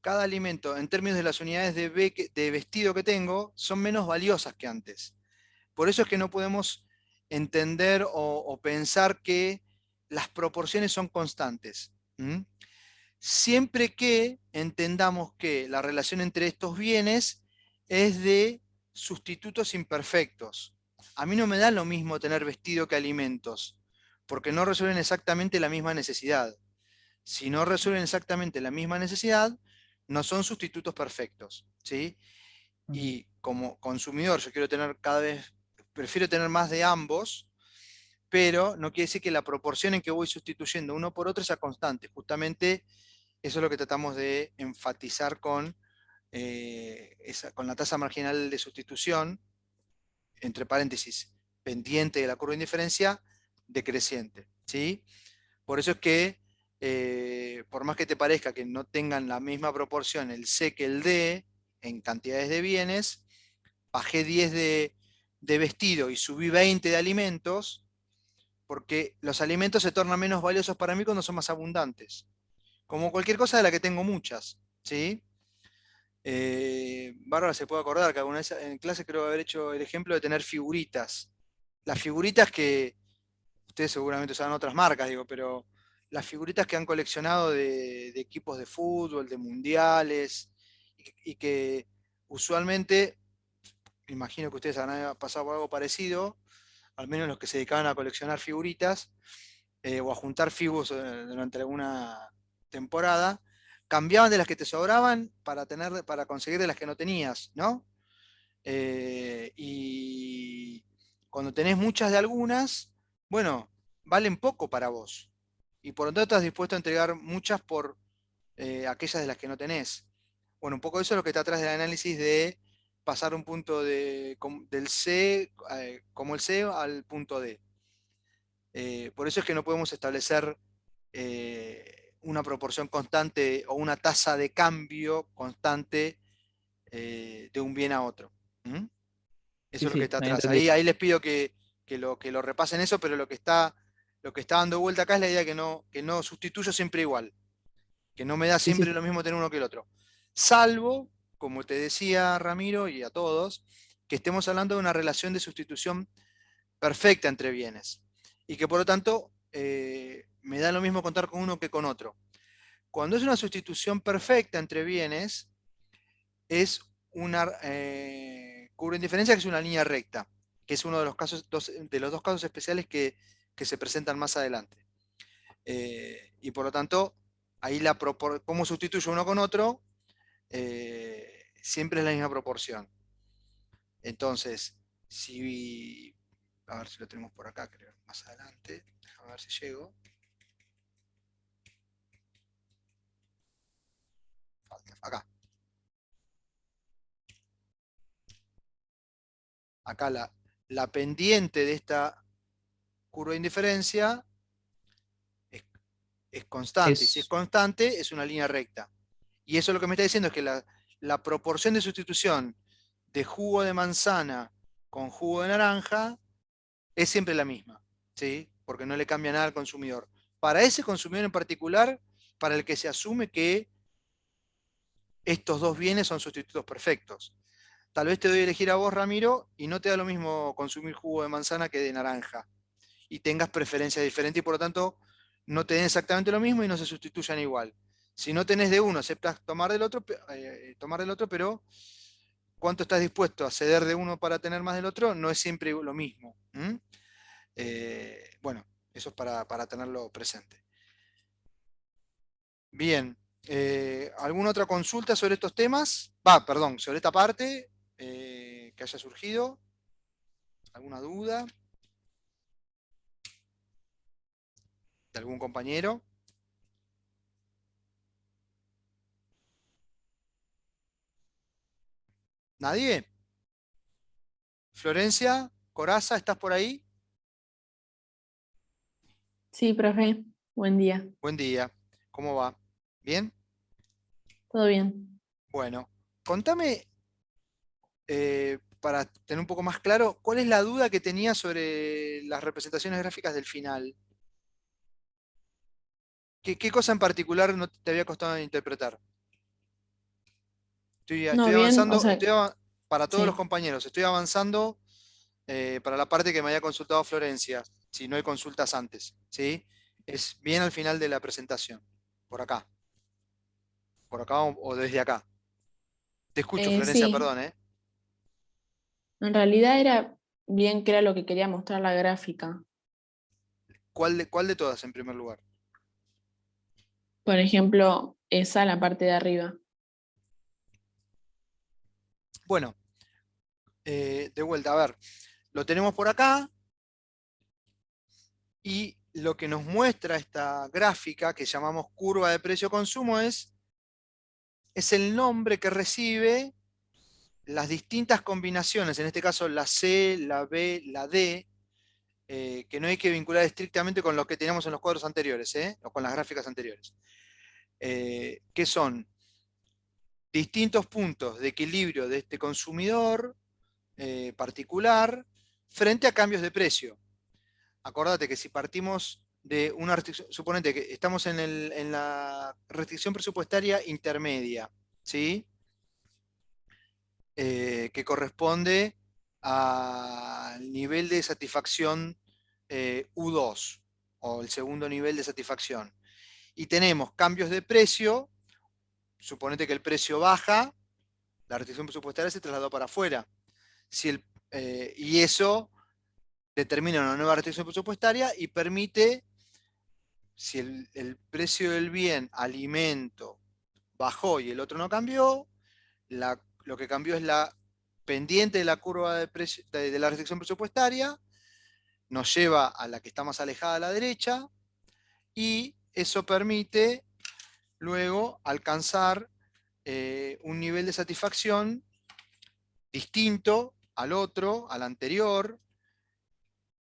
cada alimento en términos de las unidades de vestido que tengo son menos valiosas que antes. Por eso es que no podemos entender o pensar que las proporciones son constantes. Siempre que entendamos que la relación entre estos bienes es de sustitutos imperfectos. A mí no me da lo mismo tener vestido que alimentos, porque no resuelven exactamente la misma necesidad. Si no resuelven exactamente la misma necesidad, no son sustitutos perfectos, ¿sí? Y como consumidor, yo quiero tener prefiero tener más de ambos, pero no quiere decir que la proporción en que voy sustituyendo uno por otro sea constante. Justamente eso es lo que tratamos de enfatizar con la tasa marginal de sustitución, entre paréntesis, pendiente de la curva de indiferencia, decreciente, ¿sí? Por eso es que, por más que te parezca que no tengan la misma proporción el C que el D en cantidades de bienes, bajé 10 de vestido y subí 20 de alimentos, porque los alimentos se tornan menos valiosos para mí cuando son más abundantes. Como cualquier cosa de la que tengo muchas, ¿sí? Bárbara se puede acordar que alguna vez en clase creo haber hecho el ejemplo de tener figuritas. Las figuritas que ustedes seguramente usaban otras marcas, digo, pero las figuritas que han coleccionado de equipos de fútbol, de mundiales, y que usualmente, imagino que ustedes han pasado por algo parecido, al menos los que se dedicaban a coleccionar figuritas o a juntar figos durante alguna temporada, cambiaban de las que te sobraban para conseguir de las que no tenías, ¿no? Y cuando tenés muchas de algunas, bueno, valen poco para vos. Y por lo tanto estás dispuesto a entregar muchas por aquellas de las que no tenés. Bueno, un poco eso es lo que está atrás del análisis de pasar un punto del C, como el C, al punto D. Por eso es que no podemos establecer una proporción constante o una tasa de cambio constante de un bien a otro. Eso Sí, es lo que sí, está ahí atrás. entendí. Ahí les pido que lo repasen eso, pero lo que está dando vuelta acá es la idea que no sustituyo siempre igual, que no me da Sí, siempre sí, lo mismo tener uno que el otro. Salvo, como te decía Ramiro y a todos, que estemos hablando de una relación de sustitución perfecta entre bienes. Y que por lo tanto me da lo mismo contar con uno que con otro. Cuando es una sustitución perfecta entre bienes, es una curva de indiferencia que es una línea recta, que es uno de los dos casos especiales que se presentan más adelante. Y por lo tanto, ahí cómo sustituyo uno con otro, siempre es la misma proporción. Entonces, a ver si lo tenemos por acá, creo, más adelante. A ver si llego. Acá. Acá la pendiente de esta curva de indiferencia es constante. Y si es es, constante, es una línea recta. Y eso lo que me está diciendo es que la proporción de sustitución de jugo de manzana con jugo de naranja es siempre la misma, ¿sí? Porque no le cambia nada al consumidor. Para ese consumidor en particular, para el que se asume que estos dos bienes son sustitutos perfectos. Tal vez te doy a elegir a vos, Ramiro, y no te da lo mismo consumir jugo de manzana que de naranja. Y tengas preferencias diferentes y por lo tanto no te den exactamente lo mismo y no se sustituyan igual. Si no tenés de uno, aceptas tomar del otro, pero cuánto estás dispuesto a ceder de uno para tener más del otro, no es siempre lo mismo. Bueno, eso es para tenerlo presente. Bien, ¿alguna otra consulta sobre estos temas? Perdón, sobre esta parte que haya surgido. ¿Alguna duda? ¿De algún compañero? ¿Nadie? Florencia, Coraza, ¿estás por ahí? Sí, profe, buen día. Buen día. ¿Cómo va? ¿Bien? ¿Todo bien? Bueno, contame, para tener un poco más claro, ¿cuál es la duda que tenías sobre las representaciones gráficas del final? ¿Qué cosa en particular no te había costado interpretar? Estoy No, bien, o avanzando, sea, para todos los sí. compañeros, estoy avanzando para la parte que me había consultado Florencia, si no hay consultas antes, ¿sí? Es bien al final de la presentación, por acá o desde acá. Te escucho, Florencia, Sí, perdón, ¿eh? en realidad era bien que era lo que quería mostrar la gráfica. ¿Cuál de todas en primer lugar? Por ejemplo, esa, la parte de arriba. Bueno, de vuelta, a ver, lo tenemos por acá y lo que nos muestra esta gráfica que llamamos curva de precio-consumo es el nombre que recibe las distintas combinaciones, en este caso la C, la B, la D, que no hay que vincular estrictamente con lo que teníamos en los cuadros anteriores, o con las gráficas anteriores, que son distintos puntos de equilibrio de este consumidor particular frente a cambios de precio. Acordate que si partimos de una restricción, suponete que estamos en la restricción presupuestaria intermedia, ¿sí? Que corresponde al nivel de satisfacción U2 o el segundo nivel de satisfacción. Y tenemos cambios de precio, suponete que el precio baja, la restricción presupuestaria se trasladó para afuera. Y eso determina una nueva restricción presupuestaria y permite, si el precio del bien, alimento, bajó y el otro no cambió, lo que cambió es la pendiente de la curva de la restricción presupuestaria, nos lleva a la que está más alejada a la derecha, y eso permite luego alcanzar un nivel de satisfacción distinto al otro, al anterior,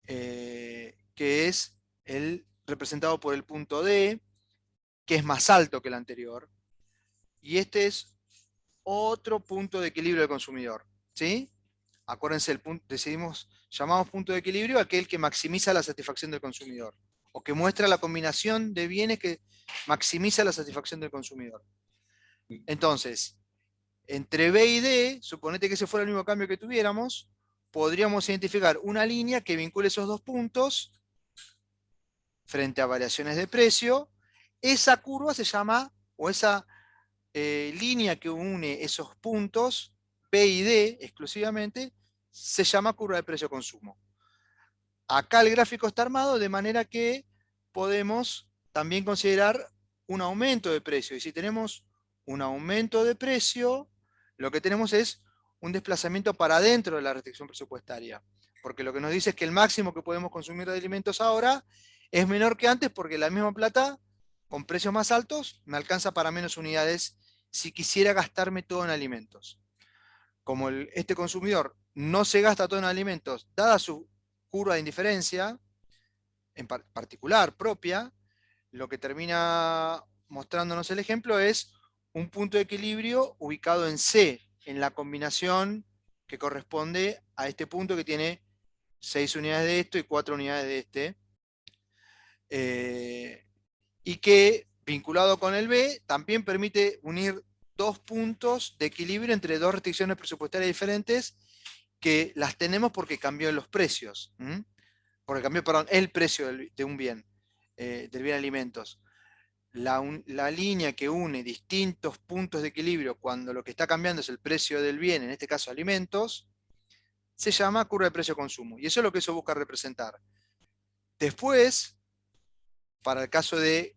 que es el representado por el punto D, que es más alto que el anterior. Y este es otro punto de equilibrio del consumidor. ¿Sí? Acuérdense, llamamos punto de equilibrio aquel que maximiza la satisfacción del consumidor, o que muestra la combinación de bienes que maximiza la satisfacción del consumidor. Entonces, entre B y D, suponete que ese fuera el mismo cambio que tuviéramos, podríamos identificar una línea que vincule esos dos puntos frente a variaciones de precio. Esa curva se llama, o esa línea que une esos puntos, B y D exclusivamente, se llama curva de precio-consumo. Acá el gráfico está armado de manera que podemos también considerar un aumento de precio. Y si tenemos un aumento de precio, lo que tenemos es un desplazamiento para adentro de la restricción presupuestaria. Porque lo que nos dice es que el máximo que podemos consumir de alimentos ahora es menor que antes, porque la misma plata, con precios más altos, me alcanza para menos unidades si quisiera gastarme todo en alimentos. Como este consumidor no se gasta todo en alimentos, dada su curva de indiferencia, en particular propia, lo que termina mostrándonos el ejemplo es un punto de equilibrio ubicado en C, en la combinación que corresponde a este punto que tiene 6 unidades de esto y 4 unidades de este, y que, vinculado con el B, también permite unir dos puntos de equilibrio entre dos restricciones presupuestarias diferentes que las tenemos porque cambió los precios. Porque cambió, perdón, el precio de un bien, del bien alimentos. La línea que une distintos puntos de equilibrio cuando lo que está cambiando es el precio del bien, en este caso alimentos, se llama curva de precio-consumo. Y eso es lo que eso busca representar. Después, para el caso de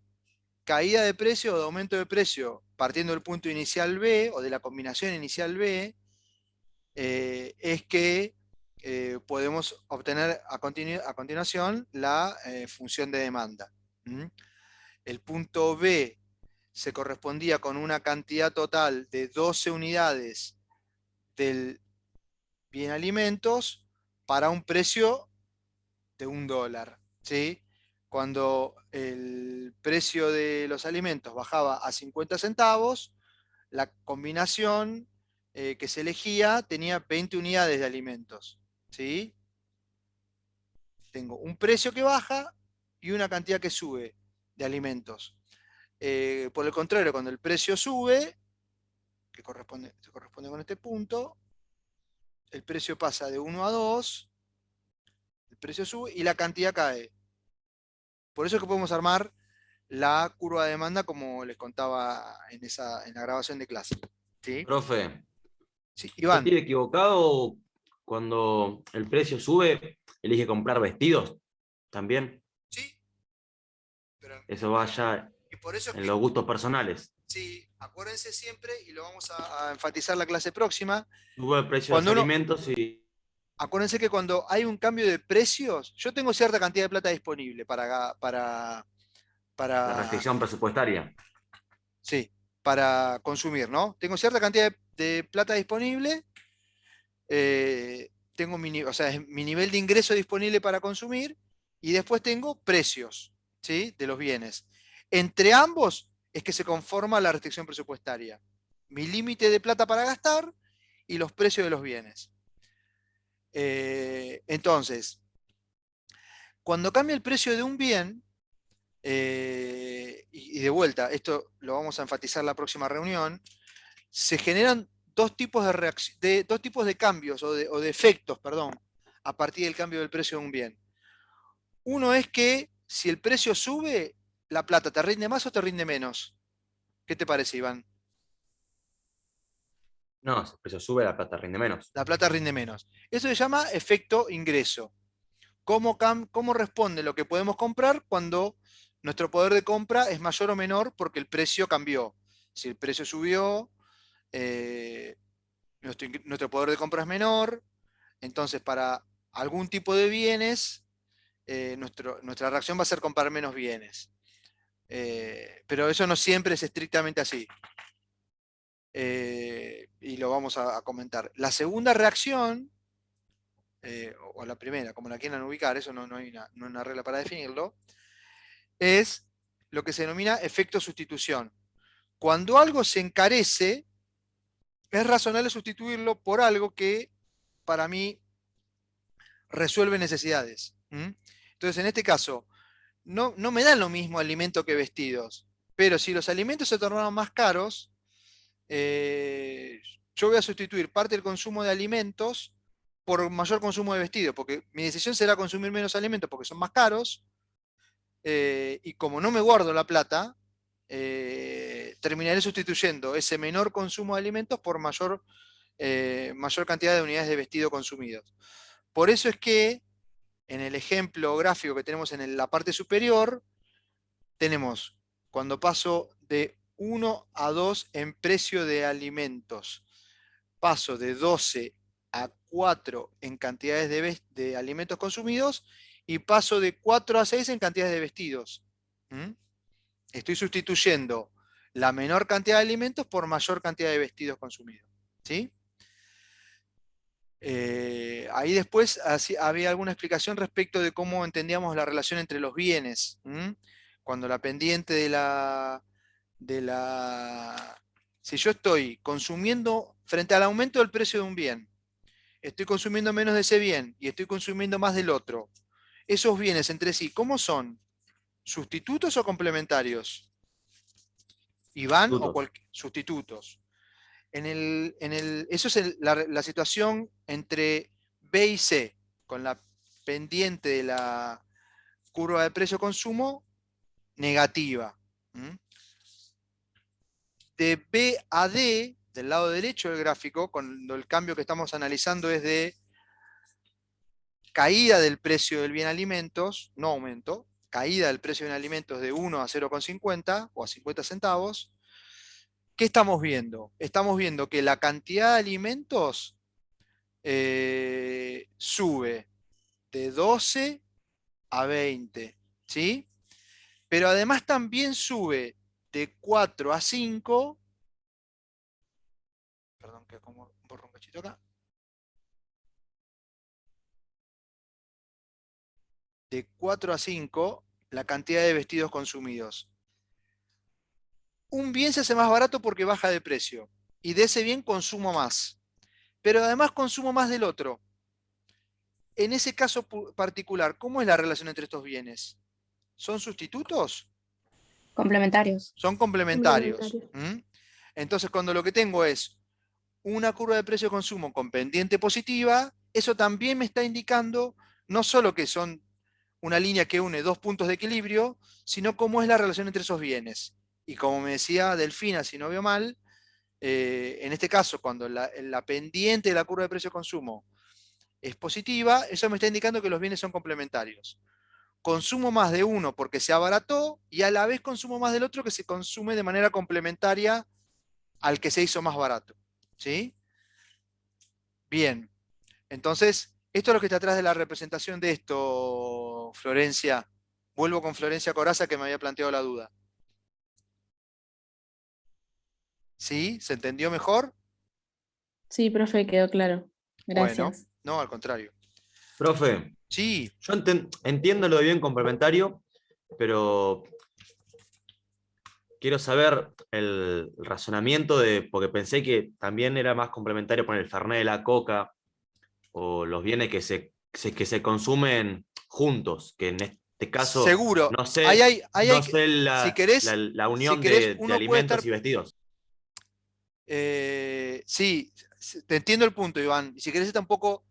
caída de precio o de aumento de precio partiendo del punto inicial B o de la combinación inicial B, es que podemos obtener a continuación la función de demanda. ¿Mm? El punto B se correspondía con una cantidad total de 12 unidades del bien alimentos para un precio de $1, ¿sí? Cuando el precio de los alimentos bajaba a 50 centavos, la combinación que se elegía tenía 20 unidades de alimentos, ¿sí? Tengo un precio que baja y una cantidad que sube de alimentos. Por el contrario, cuando el precio sube, que se corresponde con este punto, el precio pasa de 1 a 2, el precio sube y la cantidad cae. Por eso es que podemos armar la curva de demanda como les contaba en la grabación de clase. ¿Sí? Profe, Sí, ¿no Iván. estoy equivocado cuando el precio sube, elige comprar vestidos también? Sí, pero, Eso va ya y por eso es en que, los gustos personales. sí, acuérdense siempre, y lo vamos a enfatizar la clase próxima, Sube el precio de los cuando uno, alimentos y acuérdense que cuando hay un cambio de precios, yo tengo cierta cantidad de plata disponible la para, restricción presupuestaria. sí, para consumir, ¿no? Tengo cierta cantidad de plata disponible, tengo o sea, es mi nivel de ingreso disponible para consumir, y después tengo precios, ¿sí? De los bienes. Entre ambos es que se conforma la restricción presupuestaria. Mi límite de plata para gastar y los precios de los bienes. Entonces, cuando cambia el precio de un bien, y de vuelta, esto lo vamos a enfatizar en la próxima reunión, se generan dos tipos dos tipos de cambios o de efectos, perdón, a partir del cambio del precio de un bien. Uno es que si el precio sube, la plata te rinde más o te rinde menos. ¿Qué te parece, Iván? No, si el precio sube, la plata rinde menos. La plata rinde menos. Eso se llama efecto ingreso. ¿Cómo responde lo que podemos comprar cuando nuestro poder de compra es mayor o menor porque el precio cambió? Si el precio subió, eh, nuestro poder de compra es menor, entonces para algún tipo de bienes, nuestra reacción va a ser comprar menos bienes. Pero eso no siempre es estrictamente así. Y lo vamos a comentar. La segunda reacción, o la primera, como la quieran ubicar, eso no hay una regla para definirlo, es lo que se denomina efecto sustitución. Cuando algo se encarece, es razonable sustituirlo por algo que para mí resuelve necesidades. Entonces, en este caso, no me dan lo mismo alimento que vestidos, pero si los alimentos se tornaron más caros, yo voy a sustituir parte del consumo de alimentos por mayor consumo de vestidos, porque mi decisión será consumir menos alimentos porque son más caros, y como no me guardo la plata, terminaré sustituyendo ese menor consumo de alimentos por mayor cantidad de unidades de vestido consumidos. Por eso es que en el ejemplo gráfico que tenemos en la parte superior, tenemos cuando paso de 1 a 2 en precio de alimentos, paso de 12 a 4 en cantidades de alimentos consumidos y paso de 4 a 6 en cantidades de vestidos. Estoy sustituyendo la menor cantidad de alimentos por mayor cantidad de vestidos consumidos. ¿Sí? Ahí después había alguna explicación respecto de cómo entendíamos la relación entre los bienes. Cuando la pendiente si yo estoy consumiendo, frente al aumento del precio de un bien, estoy consumiendo menos de ese bien y estoy consumiendo más del otro, esos bienes entre sí, ¿cómo son? ¿Sustitutos o complementarios? ¿Iban o sustitutos? Eso es la situación entre B y C, con la pendiente de la curva de precio-consumo negativa. De B a D, del lado derecho del gráfico, cuando el cambio que estamos analizando es de caída del precio del bien alimentos, no aumento, caída del precio del bien alimentos de 1 a 0,50 o a 50 centavos, ¿qué estamos viendo? Estamos viendo que la cantidad de alimentos sube de 12 a 20, ¿sí? pero además también sube de 4 a 5. Perdón, que como borro un cachito acá. De 4 a 5 la cantidad de vestidos consumidos. Un bien se hace más barato porque baja de precio. Y de ese bien consumo más. Pero además consumo más del otro. En ese caso particular, ¿cómo es la relación entre estos bienes? ¿Son sustitutos? Complementarios. Son complementarios. Entonces, cuando lo que tengo es una curva de precio-consumo con pendiente positiva, eso también me está indicando no solo que son una línea que une dos puntos de equilibrio, sino cómo es la relación entre esos bienes. Y como me decía Delfina, si no veo mal, en este caso, cuando la pendiente de la curva de precio-consumo es positiva, eso me está indicando que los bienes son complementarios. Consumo más de uno porque se abarató y a la vez consumo más del otro que se consume de manera complementaria al que se hizo más barato. ¿Sí? Bien. Entonces, esto es lo que está atrás de la representación de esto, Florencia. Vuelvo con Florencia Corazza que me había planteado la duda. ¿Sí? ¿Se entendió mejor? Sí, profe, quedó claro. Bueno, Gracias. no, al contrario. Profe, Sí, yo entiendo lo de bien complementario, pero quiero saber el razonamiento porque pensé que también era más complementario poner el Fernet de la Coca o los bienes que se consumen juntos, que en este caso seguro. no Ahí sé, hay, ahí no hay, sé si querés, la si unión querés, de uno puede estar. alimentos y vestidos. Sí, te entiendo el punto, Iván. Y si querés está un poco.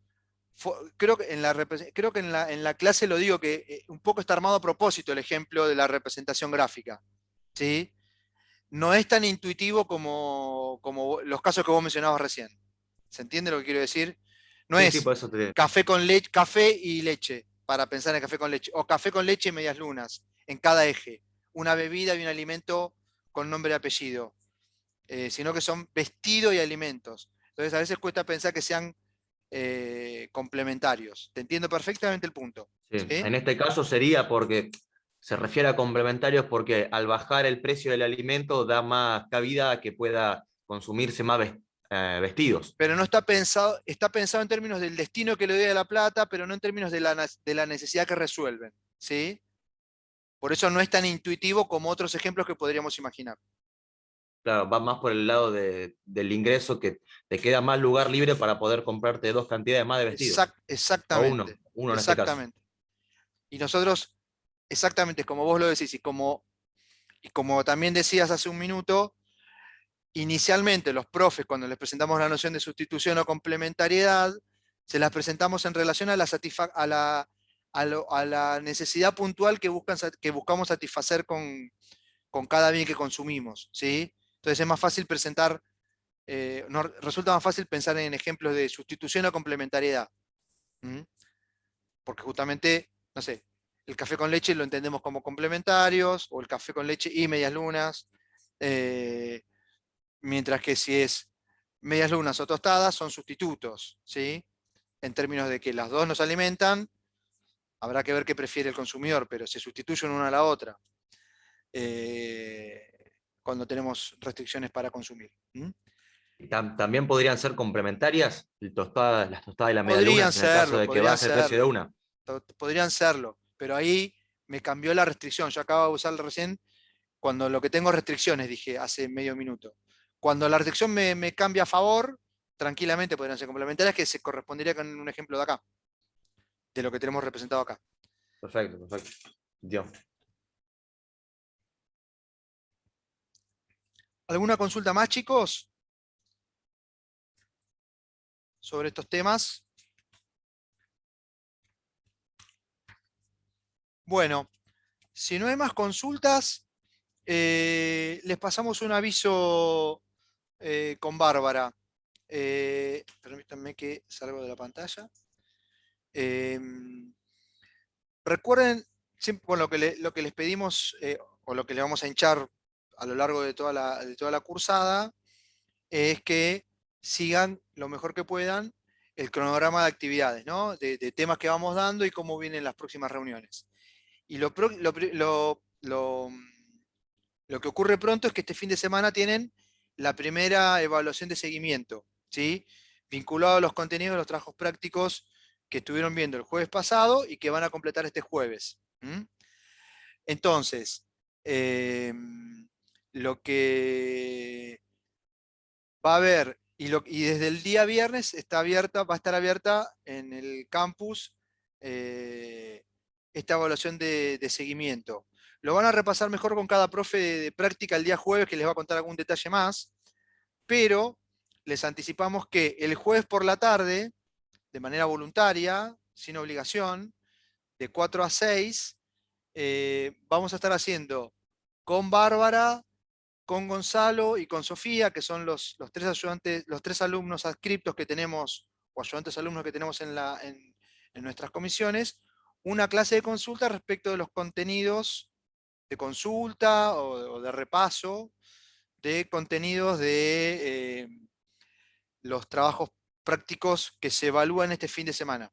Creo que en la clase lo digo que un poco está armado a propósito el ejemplo de la representación gráfica. ¿Sí? No es tan intuitivo como los casos que vos mencionabas recién. ¿Se entiende lo que quiero decir? No Sí, sí, es por eso te... café con leche, café y leche, para pensar en café con leche, o café con leche y medias lunas, en cada eje. Una bebida y un alimento con nombre y apellido. Sino que son vestido y alimentos. Entonces a veces cuesta pensar que sean complementarios. Te entiendo perfectamente el punto. Sí. ¿Sí? En este caso sería porque se refiere a complementarios porque al bajar el precio del alimento da más cabida a que pueda consumirse más vestidos. Pero no está pensado en términos del destino que le doy a la plata, pero no en términos de la necesidad que resuelven. ¿Sí? Por eso no es tan intuitivo como otros ejemplos que podríamos imaginar. Claro, va más por el lado del ingreso que te queda más lugar libre para poder comprarte dos cantidades más de vestidos. O Exactamente, uno en este caso. exactamente. Y nosotros, exactamente como vos lo decís, y como también decías hace un minuto, inicialmente los profes, cuando les presentamos la noción de sustitución o complementariedad, se las presentamos en relación a la necesidad puntual que buscamos satisfacer con cada bien que consumimos. ¿Sí? Entonces es más fácil presentar, resulta más fácil pensar en ejemplos de sustitución o complementariedad. ¿Mm? Porque justamente, no sé, el café con leche lo entendemos como complementarios, o el café con leche y medias lunas. Mientras que si es medias lunas o tostadas, son sustitutos, ¿sí? En términos de que las dos nos alimentan, habrá que ver qué prefiere el consumidor, pero se sustituyen una a la otra cuando tenemos restricciones para consumir. También podrían ser complementarias las tostadas y la media luna Podrían en el caso serlo, de que baje el precio de una. podrían serlo, pero ahí me cambió la restricción. Yo acabo de usarlo recién cuando lo que tengo restricciones, dije hace medio minuto. Cuando la restricción me cambia a favor, tranquilamente podrían ser complementarias, que se correspondería con un ejemplo de acá, de lo que tenemos representado acá. Perfecto, perfecto. Dios. ¿Alguna consulta más, chicos? Sobre estos temas. Bueno, si no hay más consultas, les pasamos un aviso con Bárbara. Permítanme que salgo de la pantalla. Recuerden, siempre, bueno, lo que les pedimos, o lo que le vamos a hinchar a lo largo de toda la cursada, es que sigan lo mejor que puedan el cronograma de actividades, ¿no? De temas que vamos dando y cómo vienen las próximas reuniones. Y lo lo que ocurre pronto es que este fin de semana tienen la primera evaluación de seguimiento, ¿sí? Vinculado a los contenidos de los trabajos prácticos que estuvieron viendo el jueves pasado y que van a completar este jueves. Entonces, lo que va a haber, y desde el día viernes va a estar abierta en el campus esta evaluación de seguimiento. Lo van a repasar mejor con cada profe de práctica el día jueves, que les va a contar algún detalle más, pero les anticipamos que el jueves por la tarde, de manera voluntaria, sin obligación, de 4 a 6, vamos a estar haciendo con Bárbara, con Gonzalo y con Sofía, que son los tres ayudantes, los tres alumnos adscriptos que tenemos, o ayudantes alumnos que tenemos en nuestras comisiones, una clase de consulta respecto de los contenidos de consulta o de repaso de contenidos de los trabajos prácticos que se evalúan este fin de semana.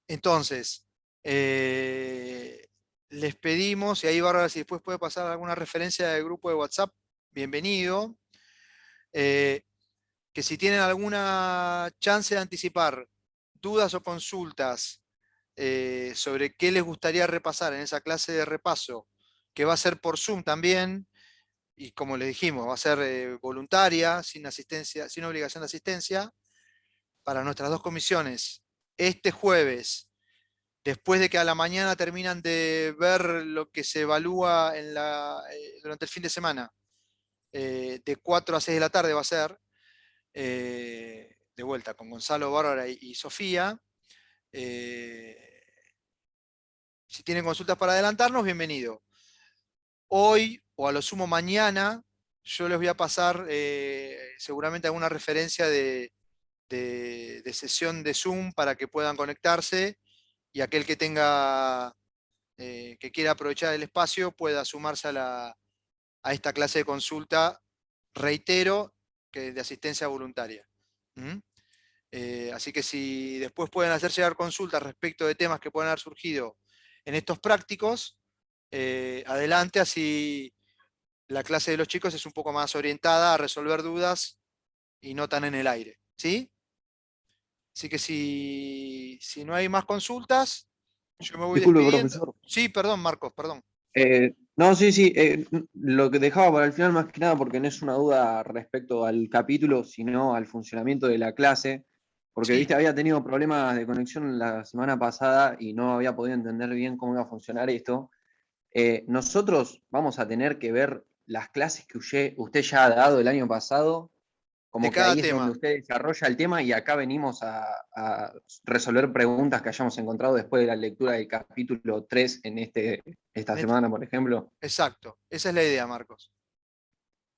Entonces, les pedimos, y ahí Bárbara, si después puede pasar alguna referencia del grupo de WhatsApp, bienvenido, que si tienen alguna chance de anticipar dudas o consultas sobre qué les gustaría repasar en esa clase de repaso, que va a ser por Zoom también, y como les dijimos, va a ser voluntaria, sin asistencia, sin obligación de asistencia, para nuestras dos comisiones. Este jueves, después de que a la mañana terminan de ver lo que se evalúa durante el fin de semana, de 4 a 6 de la tarde va a ser, de vuelta con Gonzalo, Bárbara y Sofía. Si tienen consultas para adelantarnos, bienvenido. Hoy o a lo sumo mañana, yo les voy a pasar seguramente alguna referencia de sesión de Zoom para que puedan conectarse y aquel que tenga, que quiera aprovechar el espacio pueda sumarse a esta clase de consulta, reitero, que de asistencia voluntaria. Así que si después pueden hacer llegar consultas respecto de temas que puedan haber surgido en estos prácticos, adelante, así la clase de los chicos es un poco más orientada a resolver dudas y no tan en el aire, ¿sí? Así que si no hay más consultas, yo me voy Disculpe, despidiendo. profesor. Sí, perdón, Marcos, perdón. No, sí, sí. Lo que dejaba para el final, más que nada, porque no es una duda respecto al capítulo, sino al funcionamiento de la clase. Porque, Sí. viste, había tenido problemas de conexión la semana pasada y no había podido entender bien cómo iba a funcionar esto. Nosotros vamos a tener que ver las clases que usted ya ha dado el año pasado, De como que cada ahí es donde tema. usted desarrolla el tema y acá venimos a resolver preguntas que hayamos encontrado después de la lectura del capítulo 3 en esta semana, por ejemplo. Exacto, esa es la idea, Marcos.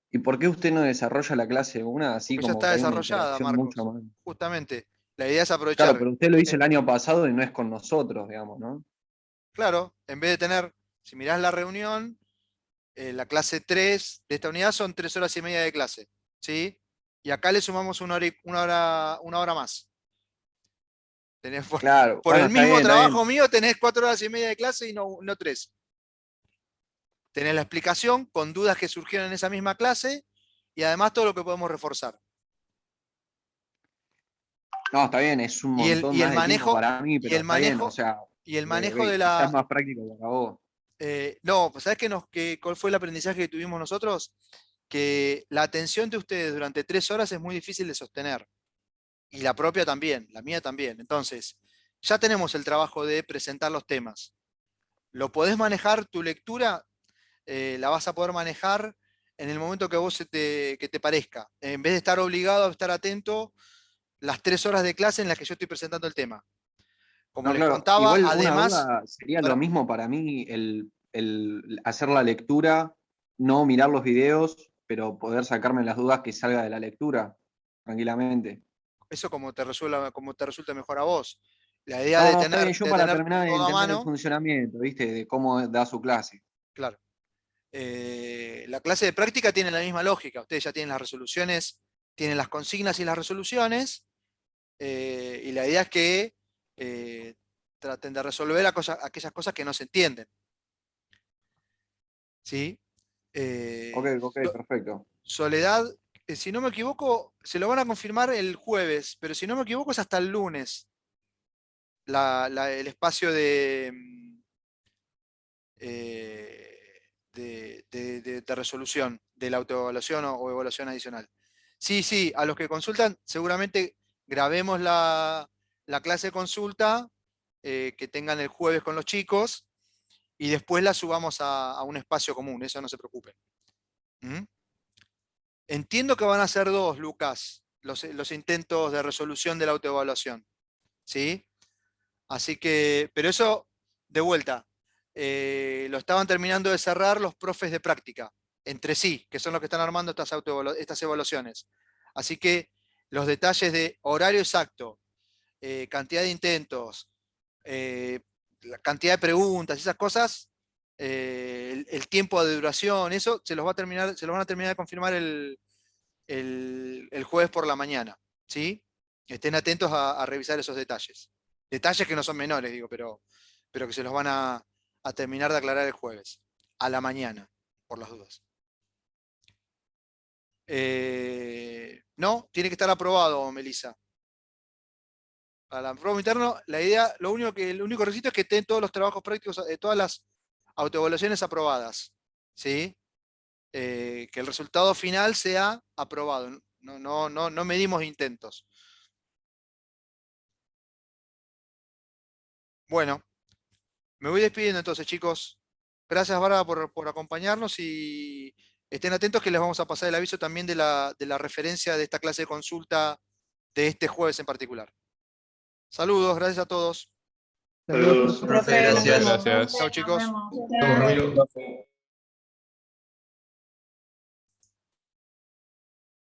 ¿Y por qué usted no desarrolla la clase una así Porque ya como está que hay una desarrollada, interacción mucho Marcos. más? Justamente, la idea es Claro, aprovechar. pero usted lo hizo el año pasado y no es con nosotros, digamos, ¿no? Claro, en vez de tener, si mirás la reunión, la clase 3 de esta unidad son 3 horas y media de clase, ¿sí? Y acá le sumamos una hora más. Tenés Claro, por bueno, el está mismo bien, está bien. trabajo mío tenés 4 horas y media de clase y no 3. Tenés la explicación con dudas que surgieron en esa misma clase y además todo lo que podemos reforzar. No, está bien, es un Y el, montón y el más de tiempo manejo, para mí, y pero el está bien, o manejo, sea, y el manejo de quizás la. es más práctico para vos. No, pues ¿sabés cuál fue el aprendizaje que tuvimos nosotros? Que la atención de ustedes durante 3 horas es muy difícil de sostener. Y la propia también, la mía también. Entonces, ya tenemos el trabajo de presentar los temas. Lo podés manejar, tu lectura la vas a poder manejar en el momento que a vos que te parezca. En vez de estar obligado a estar atento las 3 horas de clase en las que yo estoy presentando el tema. Como No, les claro, contaba, igual una además, duda, sería lo mismo para mí el hacer la lectura, no mirar los videos, pero poder sacarme las dudas que salga de la lectura, tranquilamente. eso como te resulta mejor a vos. La idea No, de no, está bien, yo de para tener terminar de todo a entender el mano, funcionamiento, ¿viste? De cómo da su clase. claro. La clase de práctica tiene la misma lógica. Ustedes ya tienen las resoluciones, tienen las consignas y las resoluciones, y la idea es que traten de resolver aquellas cosas que no se entienden. ¿sí? Ok, perfecto. Soledad, si no me equivoco, se lo van a confirmar el jueves, pero si no me equivoco es hasta el lunes el espacio de resolución de la autoevaluación o evaluación adicional. Sí, a los que consultan, seguramente grabemos la clase de consulta que tengan el jueves con los chicos y después la subamos a un espacio común, eso no se preocupen. ¿Mm? Entiendo que van a ser dos, Lucas, los intentos de resolución de la autoevaluación. ¿Sí? Así que, pero eso, de vuelta, lo estaban terminando de cerrar los profes de práctica, entre sí, que son los que están armando estas evaluaciones. Así que los detalles de horario exacto, cantidad de intentos, la cantidad de preguntas, esas cosas, el tiempo de duración, eso se los van a terminar de confirmar el jueves por la mañana. ¿Sí? Estén atentos a revisar esos detalles. Detalles que no son menores, digo, pero que se los van a terminar de aclarar el jueves, a la mañana, por las dudas. No, tiene que estar aprobado, Melissa. Para la prueba interno, la idea, el único requisito es que estén todos los trabajos prácticos, todas las autoevaluaciones aprobadas. ¿Sí? Que el resultado final sea aprobado. No medimos intentos. Bueno, me voy despidiendo entonces, chicos. Gracias, Bárbara, por acompañarnos y estén atentos que les vamos a pasar el aviso también de la referencia de esta clase de consulta de este jueves en particular. Saludos, gracias a todos. Saludos, profe, gracias. Gracias. Chao, chicos. Nos vemos. Chau, Ramiro.